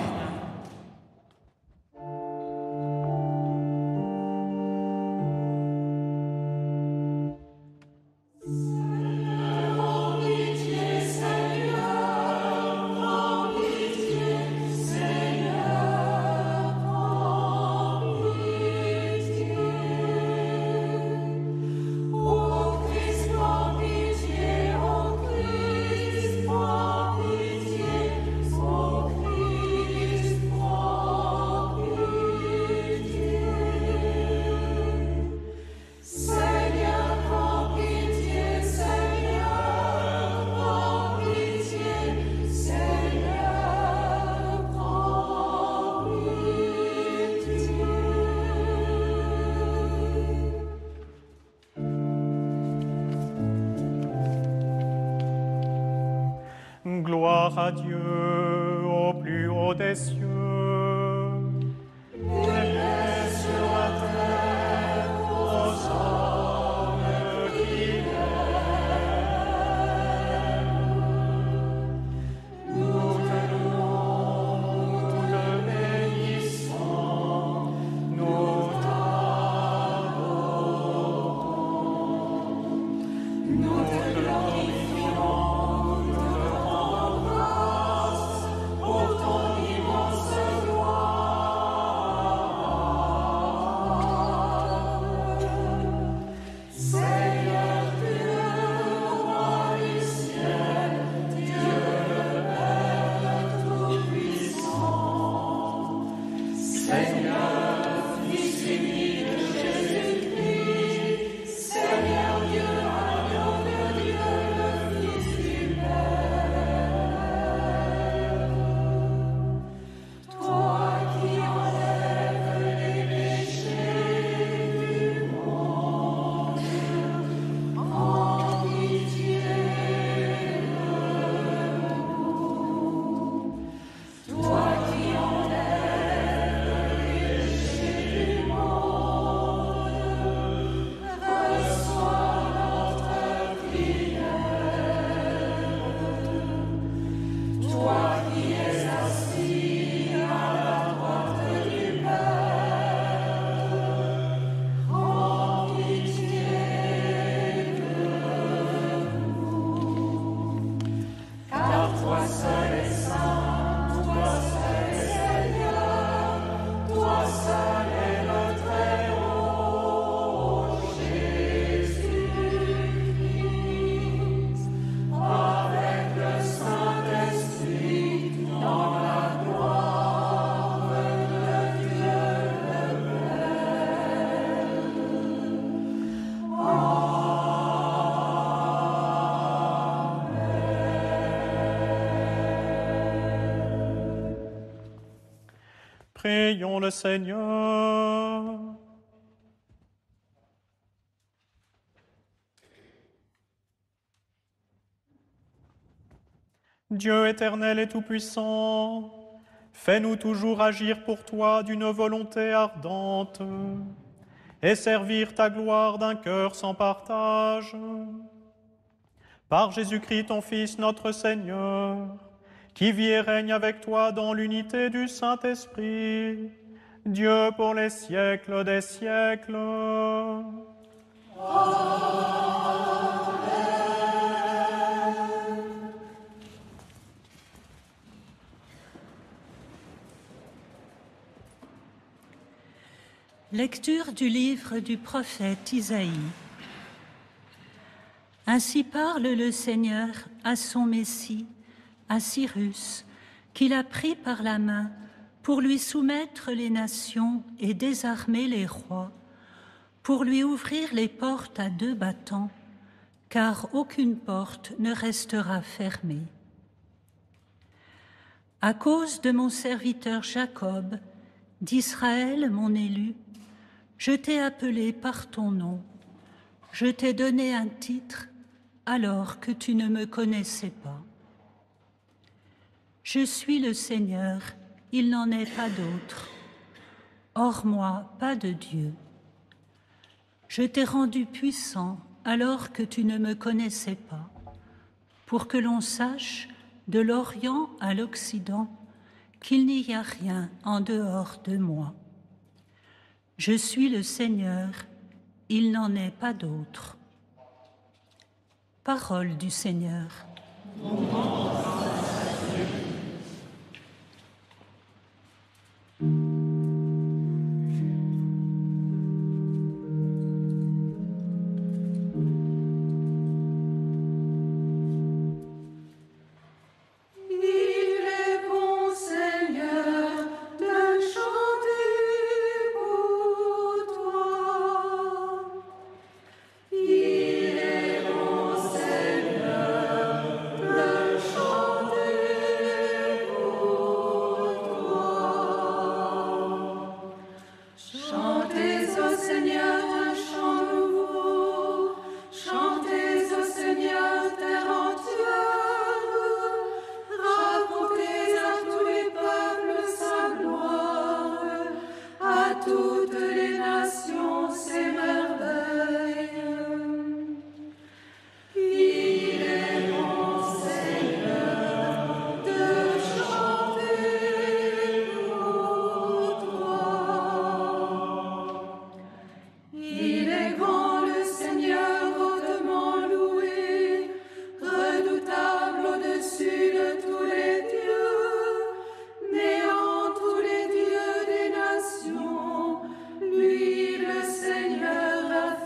Speaker 19: Gloire à Dieu au plus haut des cieux. Et paix sur la terre aux hommes qu'il aime. Nous te louons, nous te bénissons, nous t'adorons, nous te glorifions.
Speaker 20: Toi qui enlèves les péchés du monde.
Speaker 19: Prions le Seigneur. Dieu éternel et tout-puissant, fais-nous toujours agir pour toi d'une volonté ardente et servir ta gloire d'un cœur sans partage. Par Jésus-Christ, ton Fils, notre Seigneur, qui vit et règne avec toi dans l'unité du Saint-Esprit, Dieu pour les siècles des siècles.
Speaker 15: Lecture du livre du prophète Isaïe. Ainsi parle le Seigneur à son Messie, à Cyrus, qu'il a pris par la main pour lui soumettre les nations et désarmer les rois, pour lui ouvrir les portes à 2 battants, car aucune porte ne restera fermée. À cause de mon serviteur Jacob, d'Israël mon élu, je t'ai appelé par ton nom, je t'ai donné un titre alors que tu ne me connaissais pas. Je suis le Seigneur, il n'en est pas d'autre. Hors moi, pas de Dieu. Je t'ai rendu puissant alors que tu ne me connaissais pas, pour que l'on sache, de l'Orient à l'Occident, qu'il n'y a rien en dehors de moi. Je suis le Seigneur, il n'en est pas d'autre. Parole du Seigneur.
Speaker 20: Lui, le Seigneur a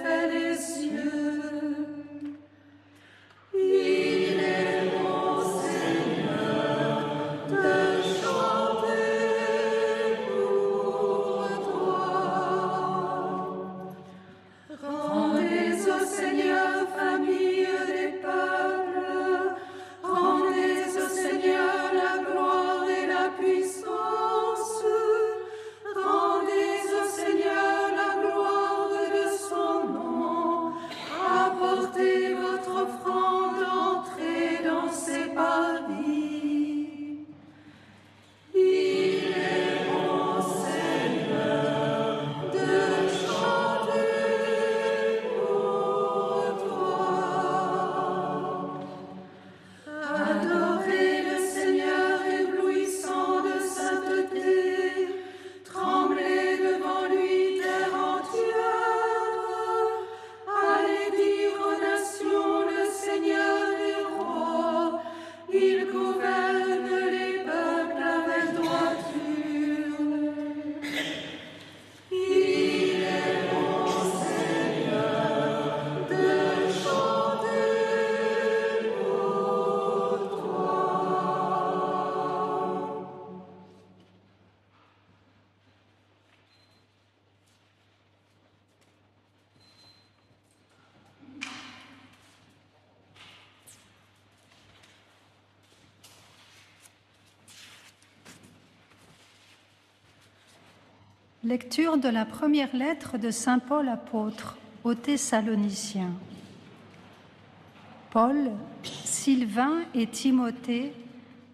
Speaker 15: Lecture de la première lettre de saint Paul apôtre aux Thessaloniciens. Paul, Sylvain et Timothée,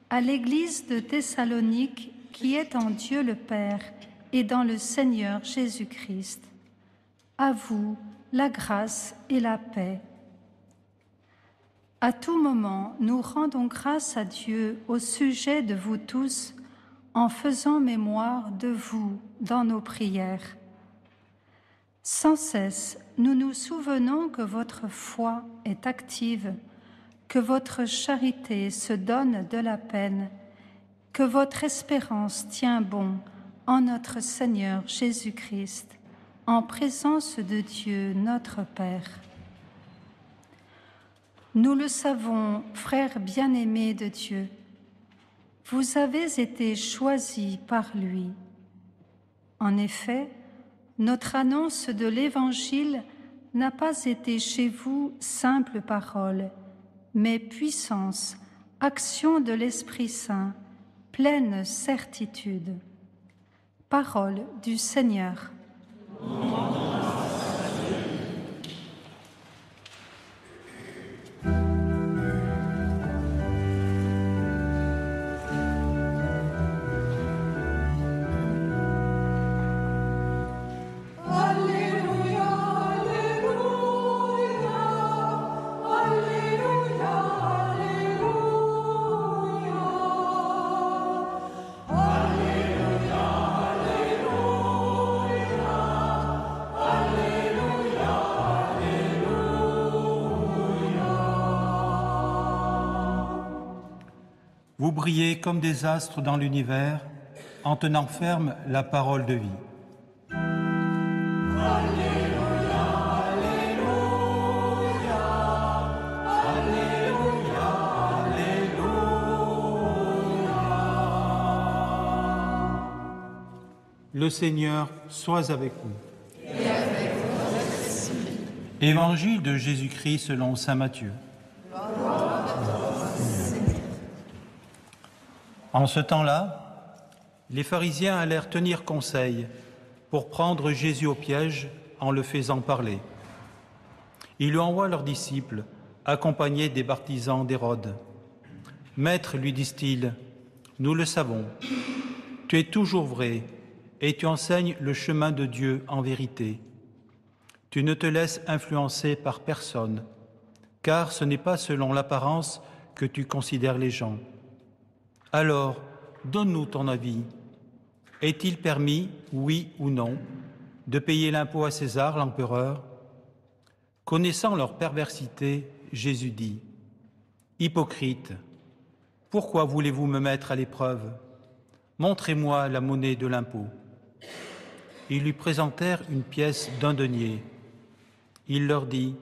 Speaker 15: à l'église de Thessalonique qui est en Dieu le Père et dans le Seigneur Jésus-Christ. À vous, la grâce et la paix. À tout moment, nous rendons grâce à Dieu au sujet de vous tous, en faisant mémoire de vous dans nos prières. Sans cesse, nous nous souvenons que votre foi est active, que votre charité se donne de la peine, que votre espérance tient bon en notre Seigneur Jésus-Christ, en présence de Dieu notre Père. Nous le savons, frères bien-aimés de Dieu, vous avez été choisis par lui. En effet, notre annonce de l'Évangile n'a pas été chez vous simple parole, mais puissance, action de l'Esprit Saint, pleine certitude. Parole du Seigneur.
Speaker 19: Vous brillez comme des astres dans l'univers, en tenant ferme la parole de vie. Le Seigneur soit avec vous.
Speaker 20: Et avec votre esprit.
Speaker 19: Évangile de Jésus-Christ selon saint Matthieu. En ce temps-là, les pharisiens allèrent tenir conseil pour prendre Jésus au piège en le faisant parler. Ils lui envoient leurs disciples, accompagnés des partisans d'Hérode. « Maître, lui disent-ils, nous le savons, tu es toujours vrai et tu enseignes le chemin de Dieu en vérité. Tu ne te laisses influencer par personne, car ce n'est pas selon l'apparence que tu considères les gens. Alors, donne-nous ton avis. Est-il permis, oui ou non, de payer l'impôt à César, l'empereur ? Connaissant leur perversité, Jésus dit : Hypocrite, pourquoi voulez-vous me mettre à l'épreuve ? Montrez-moi la monnaie de l'impôt. Ils lui présentèrent une pièce d'un denier. Il leur dit :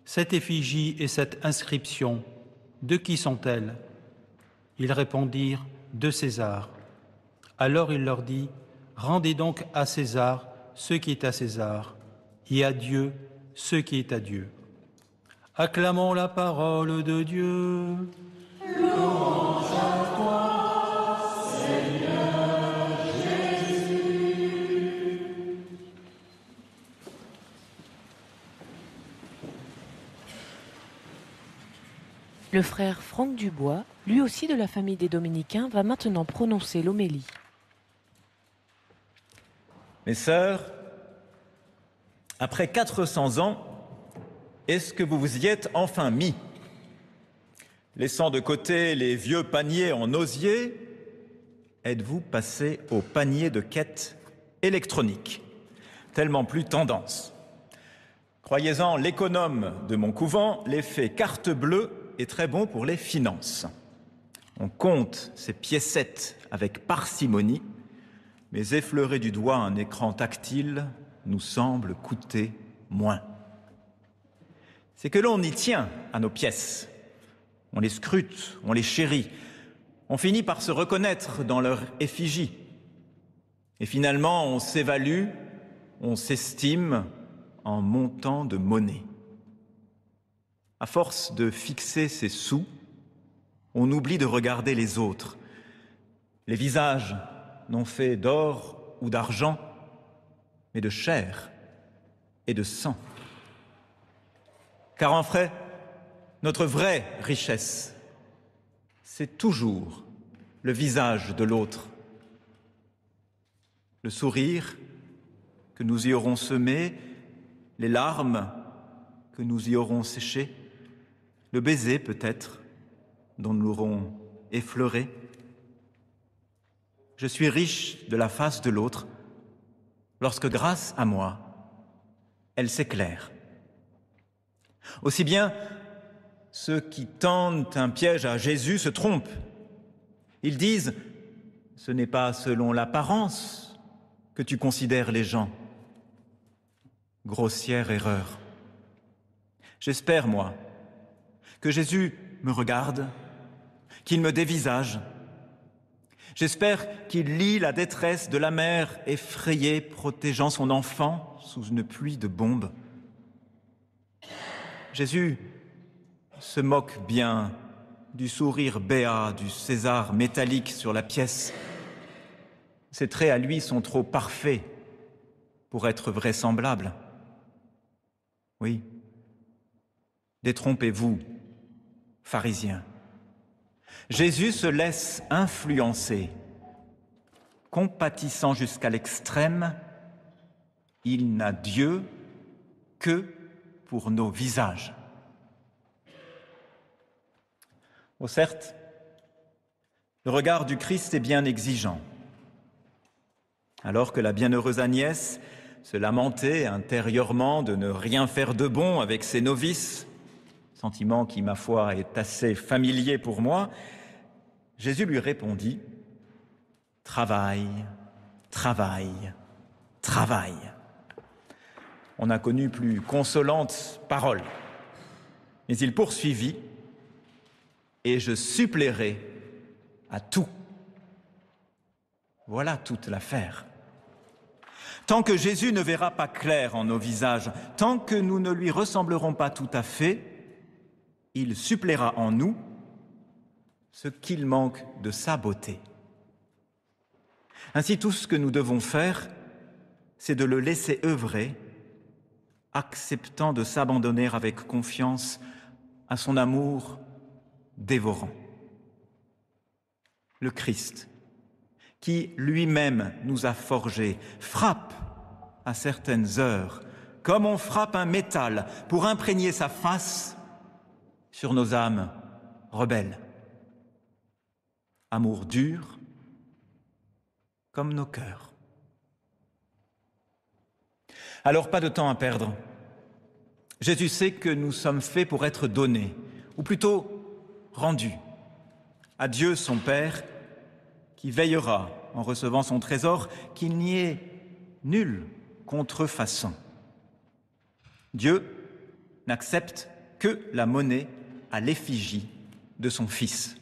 Speaker 19: Cette effigie et cette inscription, de qui sont-elles ? Ils répondirent : De César. Alors il leur dit : Rendez donc à César ce qui est à César, et à Dieu ce qui est à Dieu. Acclamons la parole de Dieu.
Speaker 20: Louange à toi, Seigneur Jésus.
Speaker 18: Le frère Franck Dubois, lui aussi de la famille des Dominicains, va maintenant prononcer l'homélie.
Speaker 1: Mes sœurs, après 400 ans, est-ce que vous vous y êtes enfin mis? Laissant de côté les vieux paniers en osier, êtes-vous passé au panier de quête électronique, tellement plus tendance? Croyez-en l'économe de mon couvent, l'effet carte bleue est très bon pour les finances. On compte ces piécettes avec parcimonie, mais effleurer du doigt un écran tactile nous semble coûter moins. C'est que l'on y tient à nos pièces. On les scrute, on les chérit. On finit par se reconnaître dans leur effigie. Et finalement, on s'évalue, on s'estime en montant de monnaie. À force de fixer ses sous, on oublie de regarder les autres. Les visages non faits d'or ou d'argent, mais de chair et de sang. Car en vrai, notre vraie richesse, c'est toujours le visage de l'autre. Le sourire que nous y aurons semé, les larmes que nous y aurons séchées, le baiser peut-être dont nous l'aurons effleuré. Je suis riche de la face de l'autre lorsque, grâce à moi, elle s'éclaire. Aussi bien, ceux qui tendent un piège à Jésus se trompent. Ils disent « Ce n'est pas selon l'apparence que tu considères les gens. » Grossière erreur. J'espère, moi, que Jésus me regarde, qu'il me dévisage. J'espère qu'il lit la détresse de la mère effrayée protégeant son enfant sous une pluie de bombes. Jésus se moque bien du sourire béat du César métallique sur la pièce. Ses traits à lui sont trop parfaits pour être vraisemblables. Oui, détrompez-vous, pharisiens. Jésus se laisse influencer. Compatissant jusqu'à l'extrême, il n'a Dieu que pour nos visages. Oh, certes, le regard du Christ est bien exigeant. Alors que la bienheureuse Agnès se lamentait intérieurement de ne rien faire de bon avec ses novices, sentiment qui, ma foi, est assez familier pour moi, Jésus lui répondit « Travaille, travaille, travaille ». On n'a connu plus consolante parole. Mais il poursuivit « Et je suppléerai à tout ». Voilà toute l'affaire. Tant que Jésus ne verra pas clair en nos visages, tant que nous ne lui ressemblerons pas tout à fait, il suppléera en nous ce qu'il manque de sa beauté. Ainsi, tout ce que nous devons faire, c'est de le laisser œuvrer, acceptant de s'abandonner avec confiance à son amour dévorant. Le Christ, qui lui-même nous a forgés, frappe à certaines heures, comme on frappe un métal pour imprégner sa face sur nos âmes rebelles. Amour dur comme nos cœurs. Alors pas de temps à perdre. Jésus sait que nous sommes faits pour être donnés, ou plutôt rendus, à Dieu son Père, qui veillera en recevant son trésor qu'il n'y ait nulle contrefaçon. Dieu n'accepte que la monnaie à l'effigie de son Fils.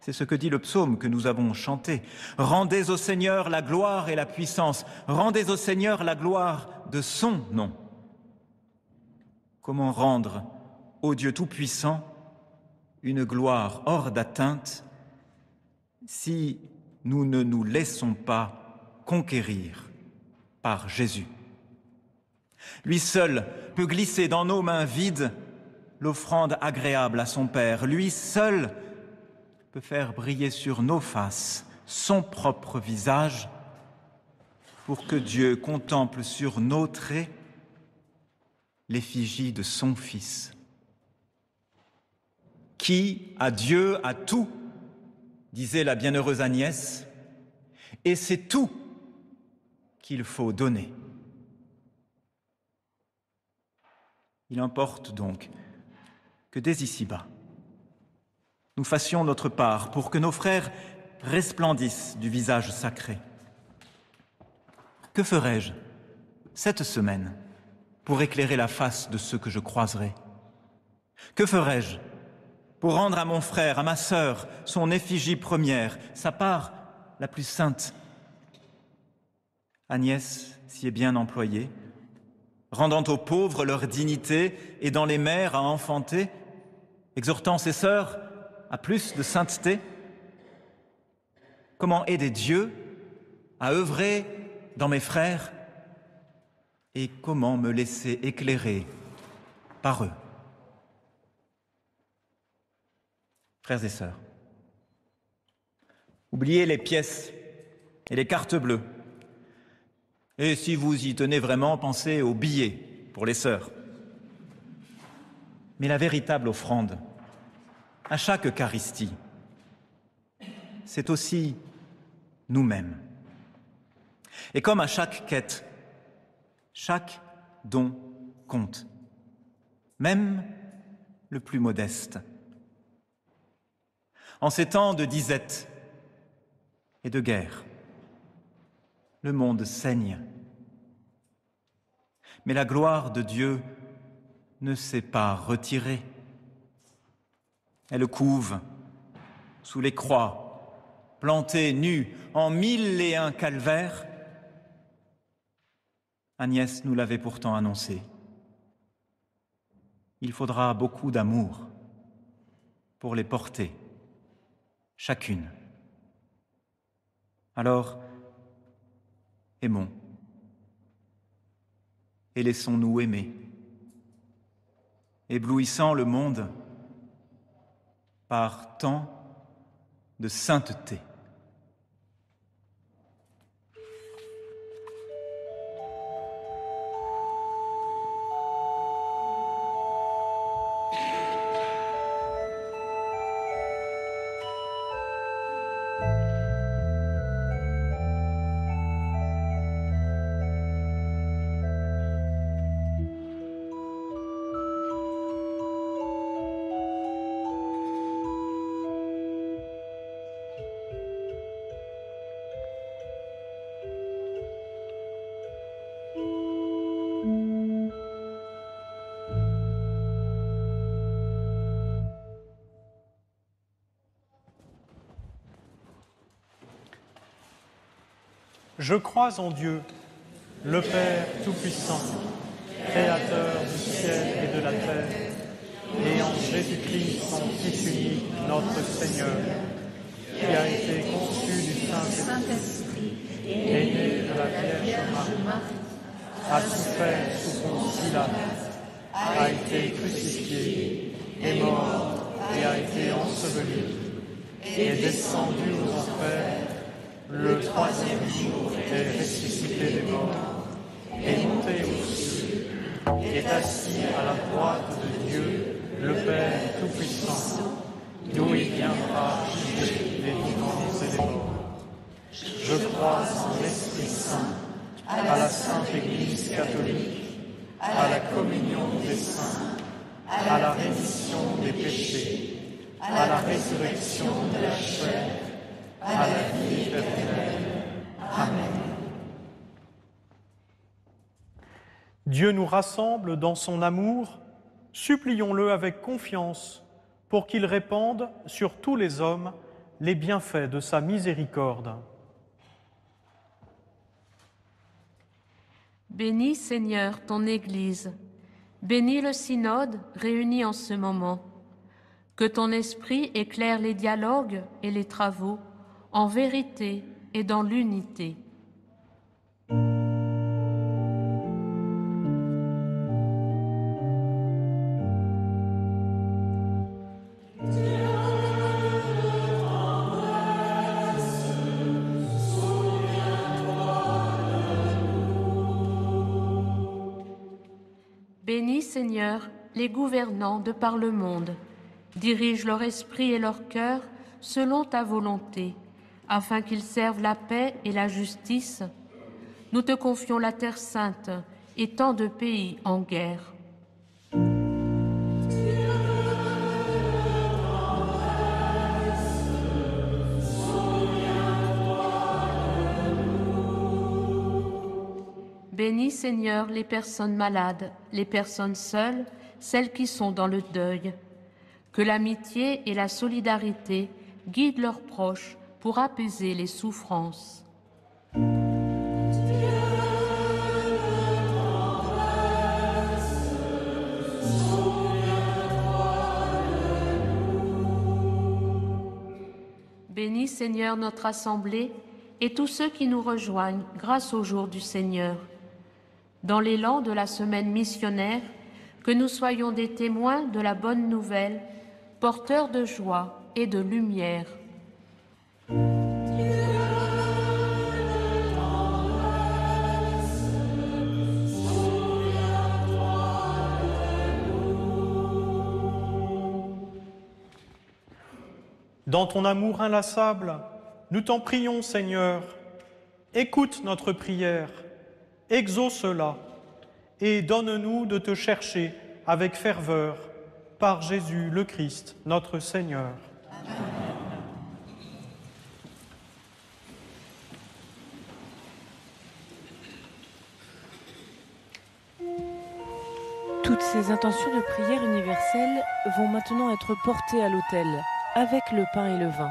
Speaker 1: C'est ce que dit le psaume que nous avons chanté. « Rendez au Seigneur la gloire et la puissance, rendez au Seigneur la gloire de son nom. » Comment rendre au Dieu Tout-Puissant une gloire hors d'atteinte si nous ne nous laissons pas conquérir par Jésus? Lui seul peut glisser dans nos mains vides l'offrande agréable à son Père. Lui seul peut faire briller sur nos faces son propre visage pour que Dieu contemple sur nos traits l'effigie de son Fils. Qui a Dieu a tout, disait la bienheureuse Agnès, et c'est tout qu'il faut donner. Il importe donc que dès ici-bas, nous fassions notre part pour que nos frères resplendissent du visage sacré. Que ferai-je cette semaine pour éclairer la face de ceux que je croiserai? Que ferai-je pour rendre à mon frère, à ma sœur, son effigie première, sa part la plus sainte? Agnès s'y est bien employée, rendant aux pauvres leur dignité, aidant les mères à enfanter, exhortant ses sœurs à plus de sainteté. Comment aider Dieu à œuvrer dans mes frères et comment me laisser éclairer par eux. Frères et sœurs, oubliez les pièces et les cartes bleues. Et si vous y tenez vraiment, pensez aux billets pour les sœurs. Mais la véritable offrande, à chaque Eucharistie, c'est aussi nous-mêmes. Et comme à chaque quête, chaque don compte, même le plus modeste. En ces temps de disette et de guerre, le monde saigne. Mais la gloire de Dieu ne s'est pas retirée. Elle couve sous les croix, plantées nues en 1001 calvaires. Agnès nous l'avait pourtant annoncé. Il faudra beaucoup d'amour pour les porter, chacune. Alors, aimons et laissons-nous aimer, éblouissant le monde par tant de sainteté.
Speaker 19: Je crois en Dieu, le Père Tout-Puissant, Créateur du ciel et de la terre, et en Jésus-Christ, son Fils unique, notre Seigneur, qui a été conçu du Saint-Esprit, est né de la Vierge Marie, a souffert sous Ponce Pilate, a été crucifié, est mort et a été enseveli, est descendu aux enfers. Le troisième jour est ressuscité des morts, est monté aux cieux, est assis à la droite de Dieu, le Père Tout-Puissant, d'où il viendra juger les vivants et les morts. Je crois en l'Esprit Saint, à la Sainte Église catholique, à la communion des saints, à la rémission des péchés, à la résurrection de la chair, à la vie éternelle. Amen. Dieu nous rassemble dans son amour, supplions-le avec confiance pour qu'il répande sur tous les hommes les bienfaits de sa miséricorde.
Speaker 18: Bénis, Seigneur, ton Église. Bénis le synode réuni en ce moment. Que ton esprit éclaire les dialogues et les travaux en vérité et dans l'unité. Bénis, Seigneur, les gouvernants de par le monde. Dirige leur esprit et leur cœur selon ta volonté, afin qu'ils servent la paix et la justice. Nous te confions la Terre sainte et tant de pays en guerre. Bénis, Seigneur, les personnes malades, les personnes seules, celles qui sont dans le deuil. Que l'amitié et la solidarité guident leurs proches pour apaiser les souffrances. Bénis, Seigneur, notre assemblée et tous ceux qui nous rejoignent grâce au jour du Seigneur. dans l'élan de la semaine missionnaire, que nous soyons des témoins de la bonne nouvelle, porteurs de joie et de lumière.
Speaker 19: Dans ton amour inlassable, nous t'en prions, Seigneur. Écoute notre prière, exauce-la, et donne-nous de te chercher avec ferveur, par Jésus le Christ, notre Seigneur.
Speaker 18: Toutes ces intentions de prière universelle vont maintenant être portées à l'autel, avec le pain et le vin.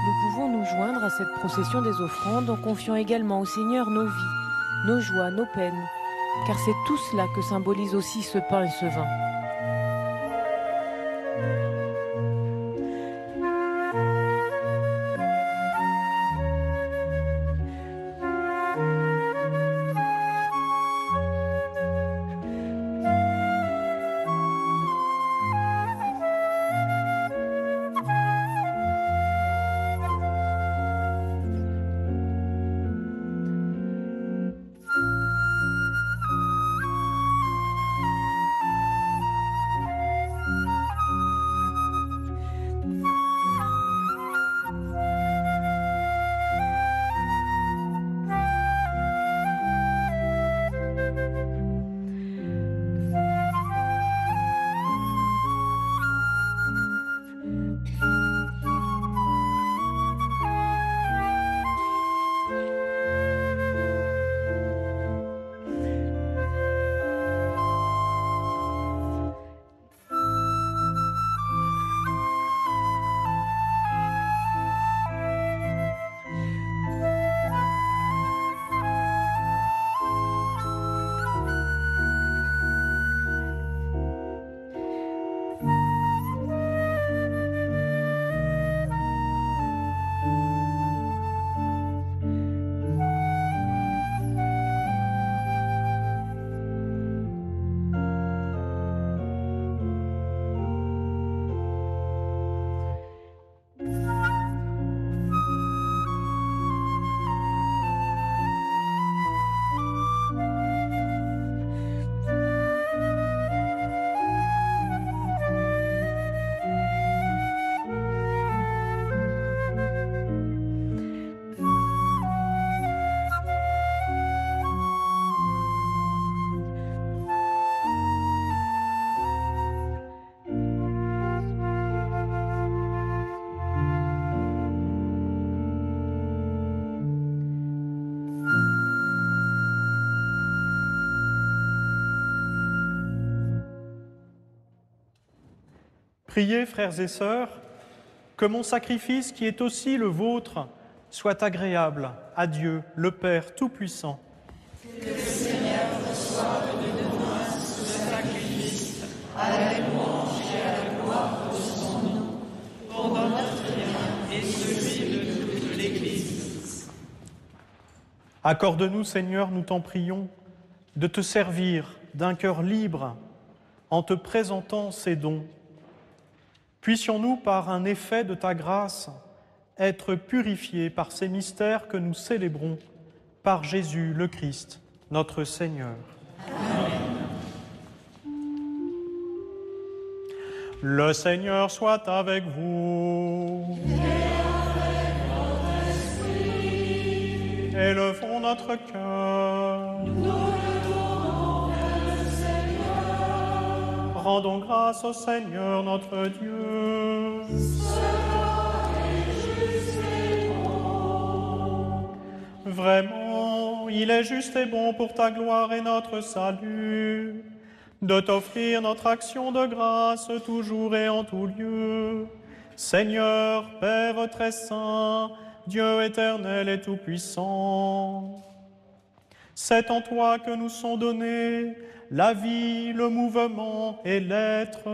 Speaker 18: Nous pouvons nous joindre à cette procession des offrandes en confiant également au Seigneur nos vies, nos joies, nos peines, car c'est tout cela que symbolise aussi ce pain et ce vin.
Speaker 19: Priez, frères et sœurs, que mon sacrifice, qui est aussi le vôtre, soit agréable à Dieu, le Père Tout-Puissant.
Speaker 20: Que le Seigneur reçoive de nous ce sacrifice, à la louange et à la gloire de son nom, pour notre bien et celui de toute l'Église.
Speaker 19: Accorde-nous, Seigneur, nous t'en prions, de te servir d'un cœur libre en te présentant ces dons. Puissions-nous, par un effet de ta grâce, être purifiés par ces mystères que nous célébrons par Jésus le Christ, notre Seigneur. Amen. Le Seigneur soit avec vous. Élevons notre cœur. Rendons grâce au Seigneur notre Dieu. Vraiment, il est juste et bon pour ta gloire et notre salut, de t'offrir notre action de grâce toujours et en tout lieu. Seigneur, Père très saint, Dieu éternel et tout-puissant, c'est en toi que nous sont donnés la vie, le mouvement et l'être.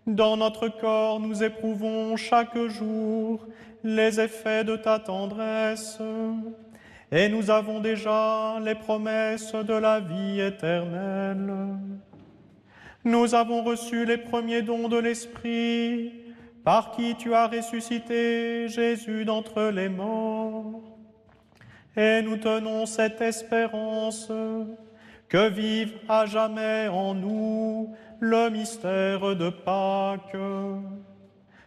Speaker 19: Dans notre corps, nous éprouvons chaque jour les effets de ta tendresse, et nous avons déjà les promesses de la vie éternelle. Nous avons reçu les premiers dons de l'Esprit, par qui tu as ressuscité Jésus d'entre les morts. Et nous tenons cette espérance que vive à jamais en nous le mystère de Pâques.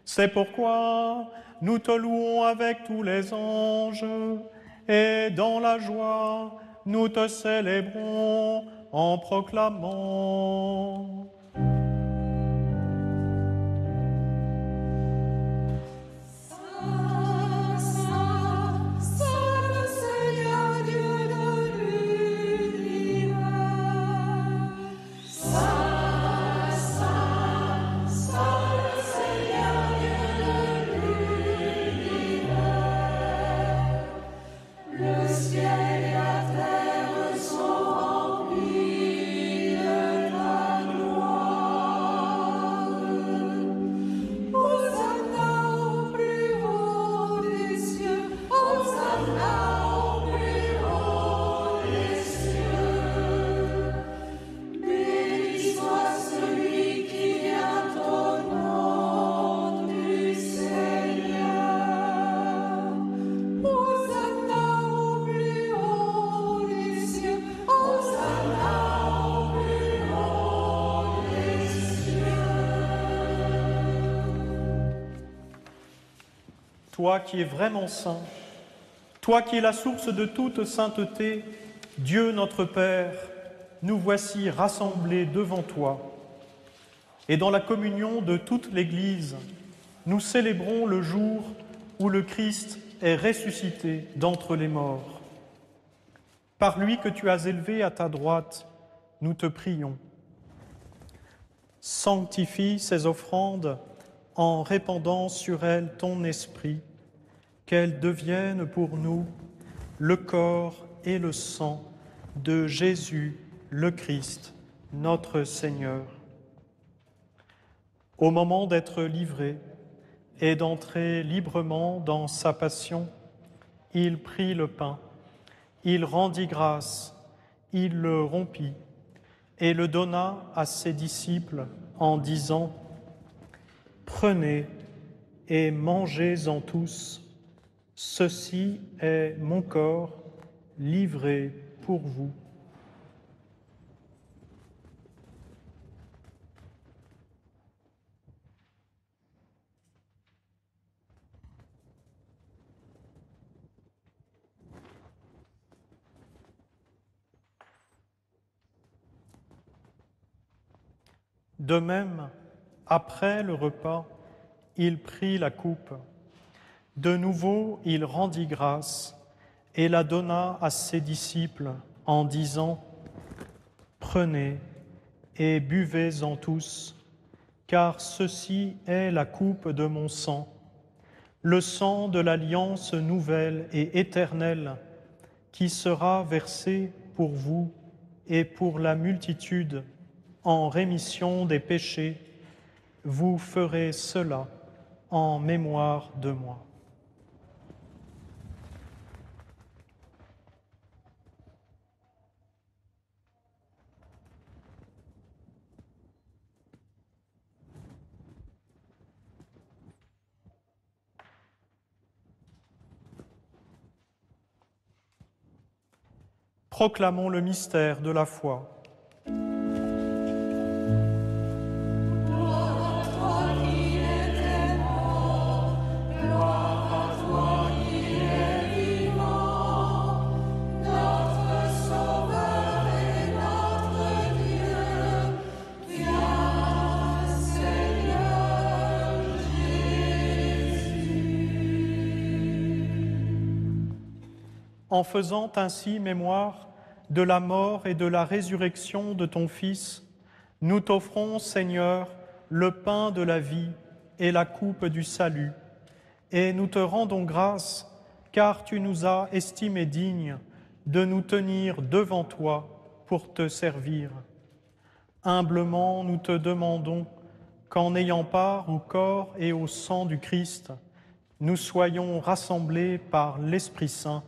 Speaker 19: C'est pourquoi nous te louons avec tous les anges, et dans la joie, nous te célébrons en proclamant. Toi qui es vraiment saint, toi qui es la source de toute sainteté, Dieu notre Père, nous voici rassemblés devant toi. Et dans la communion de toute l'Église, nous célébrons le jour où le Christ est ressuscité d'entre les morts. Par lui que tu as élevé à ta droite, nous te prions. Sanctifie ces offrandes en répandant sur elles ton esprit, qu'elles deviennent pour nous le corps et le sang de Jésus le Christ, notre Seigneur. Au moment d'être livré et d'entrer librement dans sa passion, il prit le pain, il rendit grâce, il le rompit et le donna à ses disciples en disant : « Prenez et mangez-en tous. Ceci est mon corps livré pour vous. » De même, après le repas, il prit la coupe. De nouveau, il rendit grâce et la donna à ses disciples en disant : « Prenez et buvez-en tous, car ceci est la coupe de mon sang, le sang de l'alliance nouvelle et éternelle, qui sera versé pour vous et pour la multitude en rémission des péchés. Vous ferez cela en mémoire de moi. » Proclamons le mystère de la foi. En faisant ainsi mémoire de la mort et de la résurrection de ton Fils, nous t'offrons, Seigneur, le pain de la vie et la coupe du salut, et nous te rendons grâce, car tu nous as estimés dignes de nous tenir devant toi pour te servir. Humblement, nous te demandons qu'en ayant part au corps et au sang du Christ, nous soyons rassemblés par l'Esprit Saint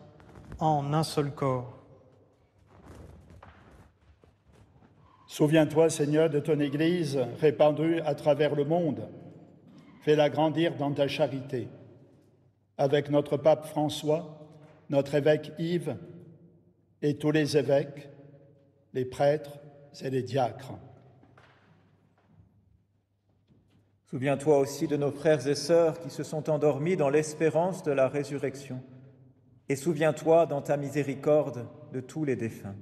Speaker 19: en un seul corps.
Speaker 4: Souviens-toi, Seigneur, de ton Église répandue à travers le monde. Fais-la grandir dans ta charité. Avec notre pape François, notre évêque Yves et tous les évêques, les prêtres et les diacres.
Speaker 1: Souviens-toi aussi de nos frères et sœurs qui se sont endormis dans l'espérance de la résurrection. Et souviens-toi dans ta miséricorde de tous les défunts.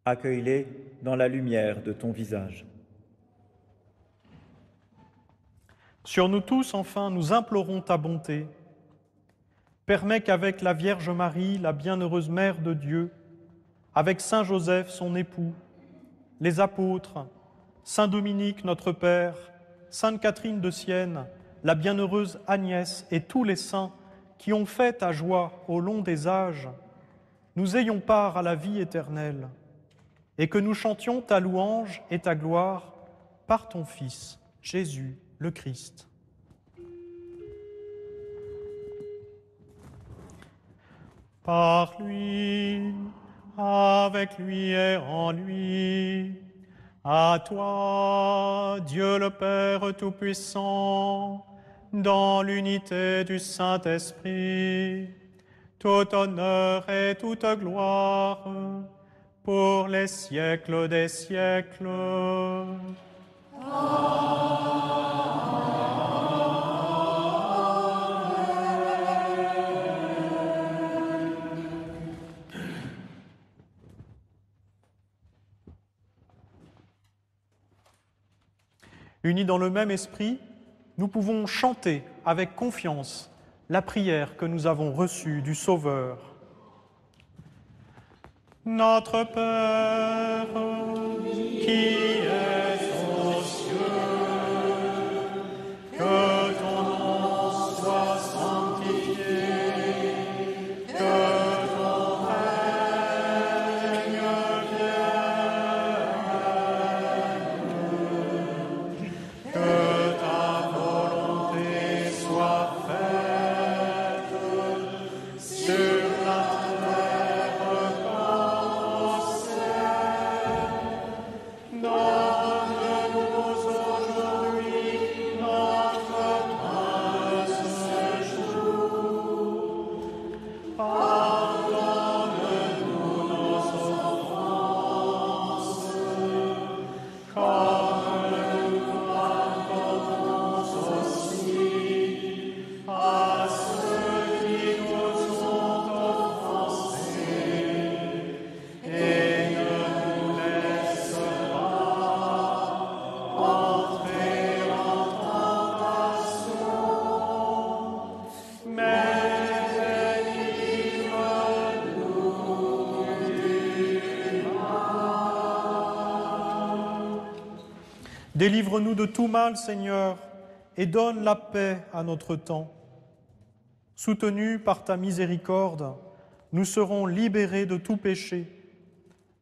Speaker 1: Accueille-les dans la lumière de ton visage.
Speaker 19: Sur nous tous, enfin, nous implorons ta bonté. Permets qu'avec la Vierge Marie, la bienheureuse Mère de Dieu, avec Saint Joseph, son époux, les apôtres, Saint Dominique, notre Père, Sainte Catherine de Sienne, la bienheureuse Agnès et tous les saints qui ont fait ta joie au long des âges, nous ayons part à la vie éternelle et que nous chantions ta louange et ta gloire par ton Fils, Jésus le Christ. Par lui, avec lui et en lui, à toi, Dieu le Père Tout-Puissant, dans l'unité du Saint-Esprit, tout honneur et toute gloire pour les siècles des siècles. Unis dans le même esprit, nous pouvons chanter avec confiance la prière que nous avons reçue du Sauveur. Notre Père, qui es aux cieux, que ton nom soit sanctifié, que ton règne vienne, que ta volonté soit faite sur la terre comme au ciel. Donne-nous aujourd'hui notre pain de ce jour. Pardonne-nous nos offenses, comme nous pardonnons aussi à ceux qui nous ont offensés. Et ne nous laisse pas entrer en tentation, mais délivre-nous du mal. Délivre-nous de tout mal, Seigneur, et donne la paix à notre temps. Soutenus par ta miséricorde, nous serons libérés de tout péché,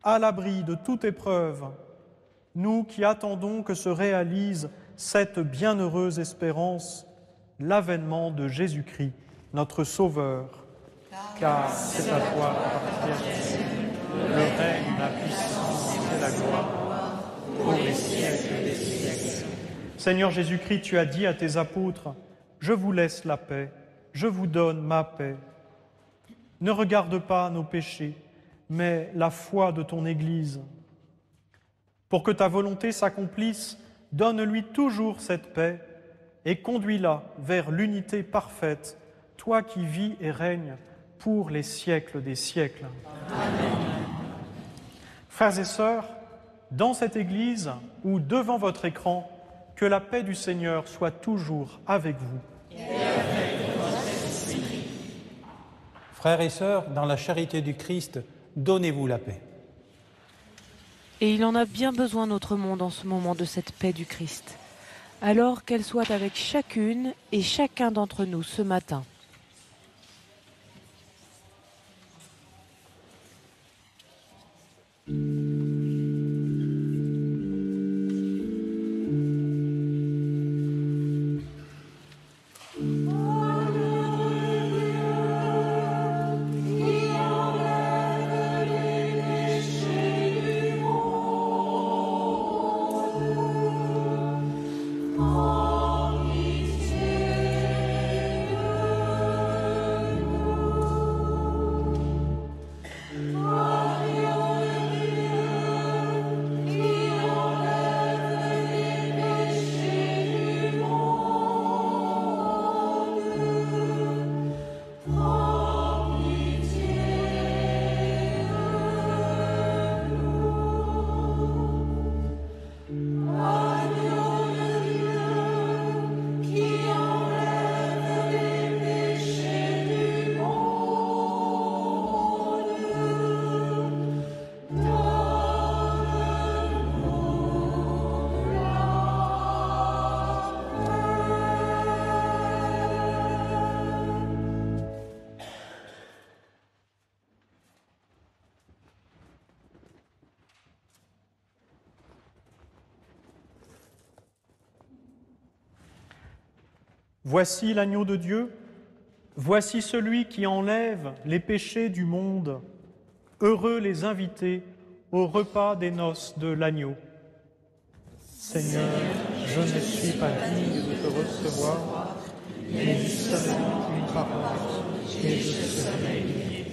Speaker 19: à l'abri de toute épreuve, nous qui attendons que se réalise cette bienheureuse espérance, l'avènement de Jésus-Christ, notre Sauveur. Car c'est à toi qu'appartiennent le règne, la puissance et la gloire pour les siècles des siècles. Seigneur Jésus-Christ, tu as dit à tes apôtres, « Je vous laisse la paix, je vous donne ma paix. » Ne regarde pas nos péchés, mais la foi de ton Église. Pour que ta volonté s'accomplisse, donne-lui toujours cette paix et conduis-la vers l'unité parfaite, toi qui vis et règnes pour les siècles des siècles. Amen. Frères et sœurs, dans cette Église ou devant votre écran, que la paix du Seigneur soit toujours avec vous.
Speaker 22: Et avec votre esprit. Frères et sœurs, dans la charité du Christ, donnez-vous la paix.
Speaker 18: Et il en a bien besoin notre monde en ce moment de cette paix du Christ. Alors qu'elle soit avec chacune et chacun d'entre nous ce matin.
Speaker 19: Voici l'agneau de Dieu, voici celui qui enlève les péchés du monde. Heureux les invités au repas des noces de l'agneau. Seigneur, je ne suis pas digne de te recevoir, mais dis seulement une parole et je serai guéri.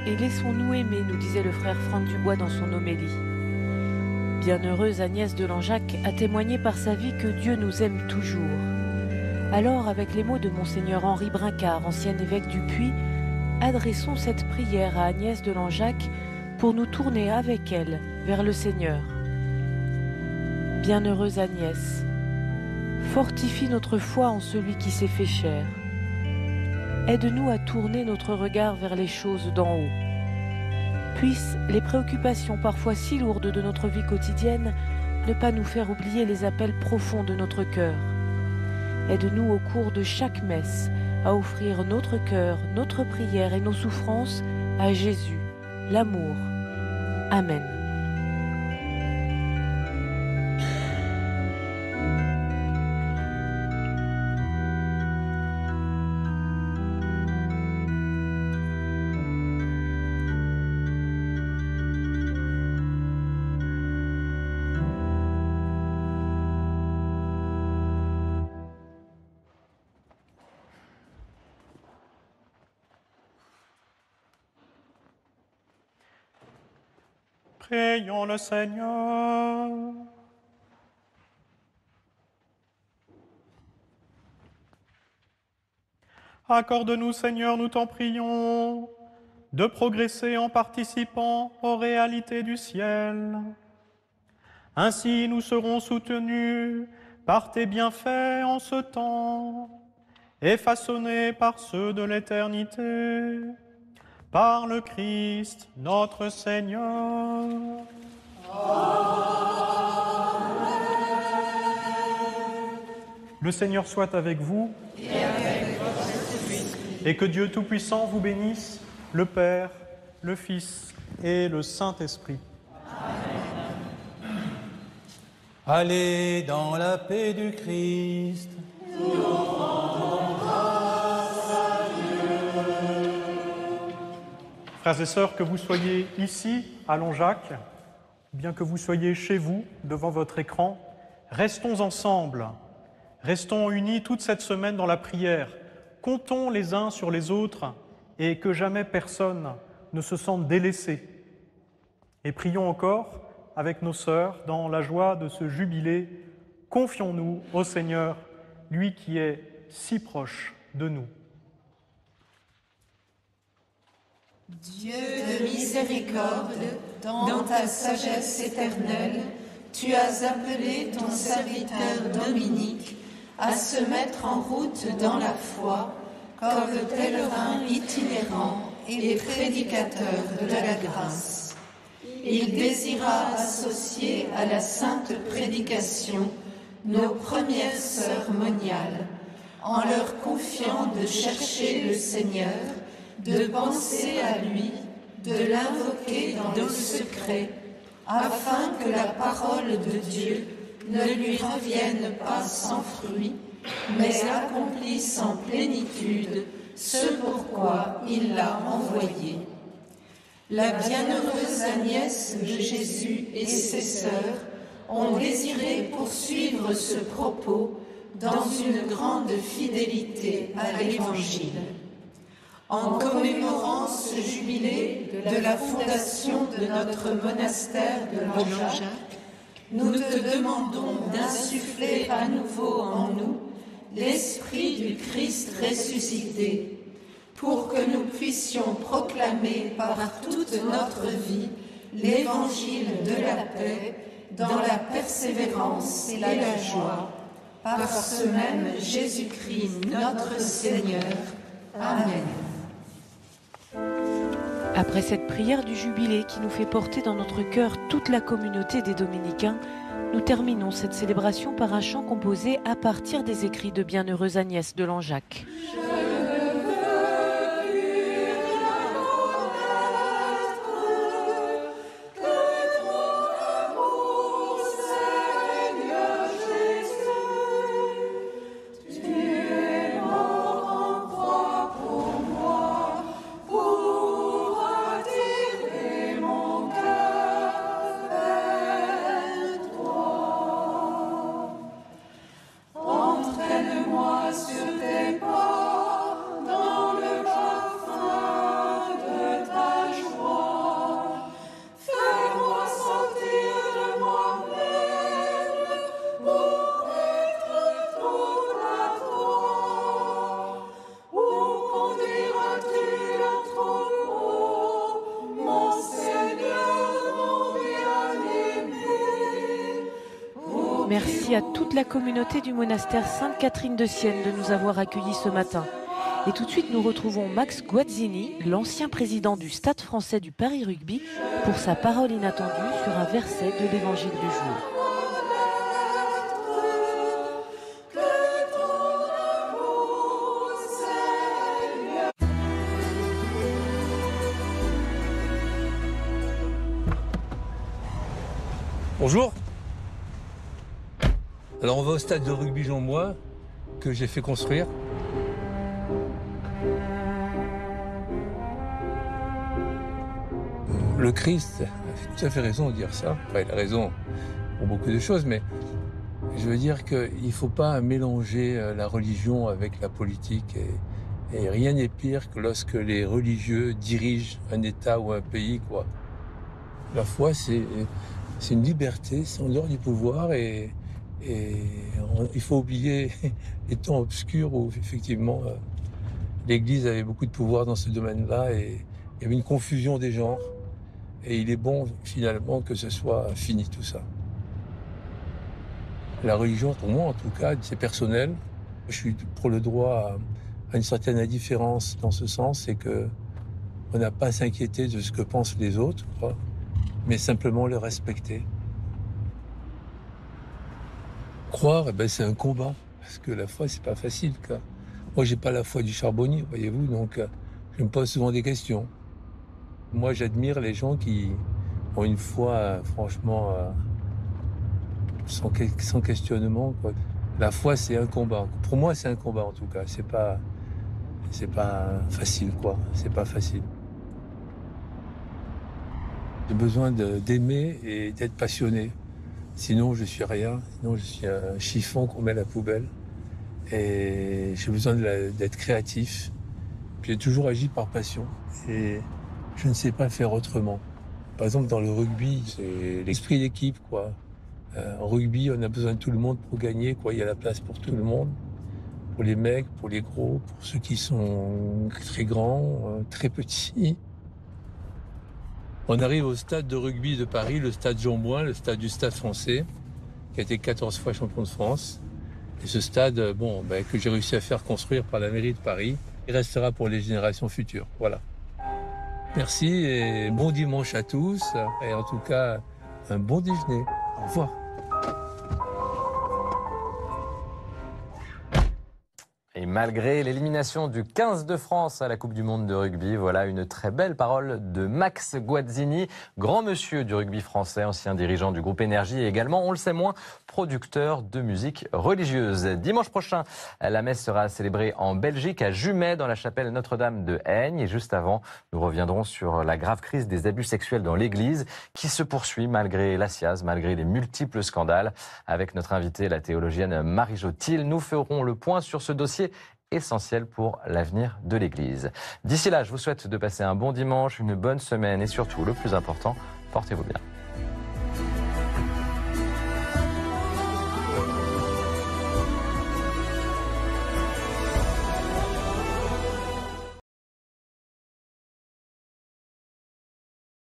Speaker 18: Et laissons-nous aimer, nous disait le frère Franck Dubois dans son homélie. Bienheureuse Agnès de Langeac a témoigné par sa vie que Dieu nous aime toujours. Alors, avec les mots de Monseigneur Henri Brincard, ancien évêque du Puy, adressons cette prière à Agnès de Langeac pour nous tourner avec elle vers le Seigneur. Bienheureuse Agnès, fortifie notre foi en celui qui s'est fait chair. Aide-nous à tourner notre regard vers les choses d'en haut. Puissent les préoccupations parfois si lourdes de notre vie quotidienne ne pas nous faire oublier les appels profonds de notre cœur. Aide-nous au cours de chaque messe à offrir notre cœur, notre prière et nos souffrances à Jésus, l'amour. Amen.
Speaker 19: Prions le Seigneur. Accorde-nous, Seigneur, nous t'en prions, de progresser en participant aux réalités du ciel. Ainsi, nous serons soutenus par tes bienfaits en ce temps et façonnés par ceux de l'éternité. Par le Christ, notre Seigneur. Amen. Le Seigneur soit avec vous. Et avec votre esprit. Et que Dieu Tout-Puissant vous bénisse, le Père, le Fils et le Saint-Esprit.
Speaker 22: Amen. Allez dans la paix du Christ. Nous rendons grâce à Dieu.
Speaker 19: Frères et sœurs, que vous soyez ici, à Langeac, bien que vous soyez chez vous, devant votre écran, restons ensemble. Restons unis toute cette semaine dans la prière. Comptons les uns sur les autres et que jamais personne ne se sente délaissé. Et prions encore avec nos sœurs dans la joie de ce jubilé. Confions-nous au Seigneur, lui qui est si proche de nous.
Speaker 20: Dieu de miséricorde, dans ta sagesse éternelle, tu as appelé ton serviteur Dominique à se mettre en route dans la foi, comme pèlerin itinérant et prédicateur de la grâce. Il désira associer à la sainte prédication nos premières sœurs moniales, en leur confiant de chercher le Seigneur, de penser à lui, de l'invoquer dans le secret, afin que la parole de Dieu ne lui revienne pas sans fruit, mais accomplisse en plénitude ce pourquoi il l'a envoyé. La bienheureuse Agnès de Jésus et ses sœurs ont désiré poursuivre ce propos dans une grande fidélité à l'Évangile. En commémorant ce jubilé de la fondation de notre monastère de Langeac, nous te demandons d'insuffler à nouveau en nous l'Esprit du Christ ressuscité, pour que nous puissions proclamer par toute notre vie l'Évangile de la paix dans la persévérance et la joie, par ce même Jésus-Christ notre Seigneur. Amen.
Speaker 18: Après cette prière du jubilé qui nous fait porter dans notre cœur toute la communauté des Dominicains, nous terminons cette célébration par un chant composé à partir des écrits de bienheureuse Agnès de Langeac. Merci à toute la communauté du monastère Sainte-Catherine de Sienne de nous avoir accueillis ce matin. Et tout de suite, nous retrouvons Max Guazzini, l'ancien président du Stade français du Paris Rugby, pour sa parole inattendue sur un verset de l'Évangile du jour.
Speaker 5: Bonjour. Alors on va au stade de rugby Jean-Moix que j'ai fait construire. Le Christ a tout à fait raison de dire ça. Enfin, il a raison pour beaucoup de choses, mais je veux dire qu'il ne faut pas mélanger la religion avec la politique. Et rien n'est pire que lorsque les religieux dirigent un État ou un pays, quoi. La foi, c'est une liberté, c'est en dehors du pouvoir et il faut oublier les temps obscurs où effectivement l'Église avait beaucoup de pouvoir dans ce domaine-là et il y avait une confusion des genres. Et il est bon finalement que ce soit fini tout ça. La religion, pour moi en tout cas, c'est personnel. Je suis pour le droit à une certaine indifférence dans ce sens, c'est que on n'a pas à s'inquiéter de ce que pensent les autres, quoi, mais simplement le respecter. Croire, c'est un combat, parce que la foi, c'est pas facile, quoi. Moi, j'ai pas la foi du charbonnier, voyez-vous, donc je me pose souvent des questions. Moi, j'admire les gens qui ont une foi, franchement, sans questionnement, quoi. La foi, c'est un combat. Pour moi, c'est un combat, en tout cas. C'est pas facile, quoi. C'est pas facile. J'ai besoin d'aimer et d'être passionné. Sinon, je suis rien. Sinon, je suis un chiffon qu'on met à la poubelle. Et j'ai besoin d'être créatif. J'ai toujours agi par passion. Et je ne sais pas faire autrement. Par exemple, dans le rugby, c'est l'esprit d'équipe, quoi. En rugby, on a besoin de tout le monde pour gagner, quoi. Il y a la place pour tout le monde. Pour les mecs, pour les gros, pour ceux qui sont très grands, très petits. On arrive au stade de rugby de Paris, le stade Jean-Bouin, le stade du Stade français, qui a été 14 fois champion de France. Et ce stade, que j'ai réussi à faire construire par la mairie de Paris, il restera pour les générations futures. Voilà. Merci et bon dimanche à tous. Et en tout cas, un bon déjeuner. Au revoir.
Speaker 2: Et malgré l'élimination du 15 de France à la Coupe du Monde de rugby, voilà une très belle parole de Max Guazzini, grand monsieur du rugby français, ancien dirigeant du groupe Énergie et également, on le sait moins, producteur de musique religieuse. Dimanche prochain, la messe sera célébrée en Belgique, à Jumet, dans la chapelle Notre-Dame de Haigne. Et juste avant, nous reviendrons sur la grave crise des abus sexuels dans l'Église qui se poursuit malgré la SIAZ, malgré les multiples scandales. Avec notre invitée, la théologienne Marie-Jo Thiel, nous ferons le point sur ce dossier essentiel pour l'avenir de l'Église. D'ici là, je vous souhaite de passer un bon dimanche, une bonne semaine et surtout, le plus important, portez-vous bien.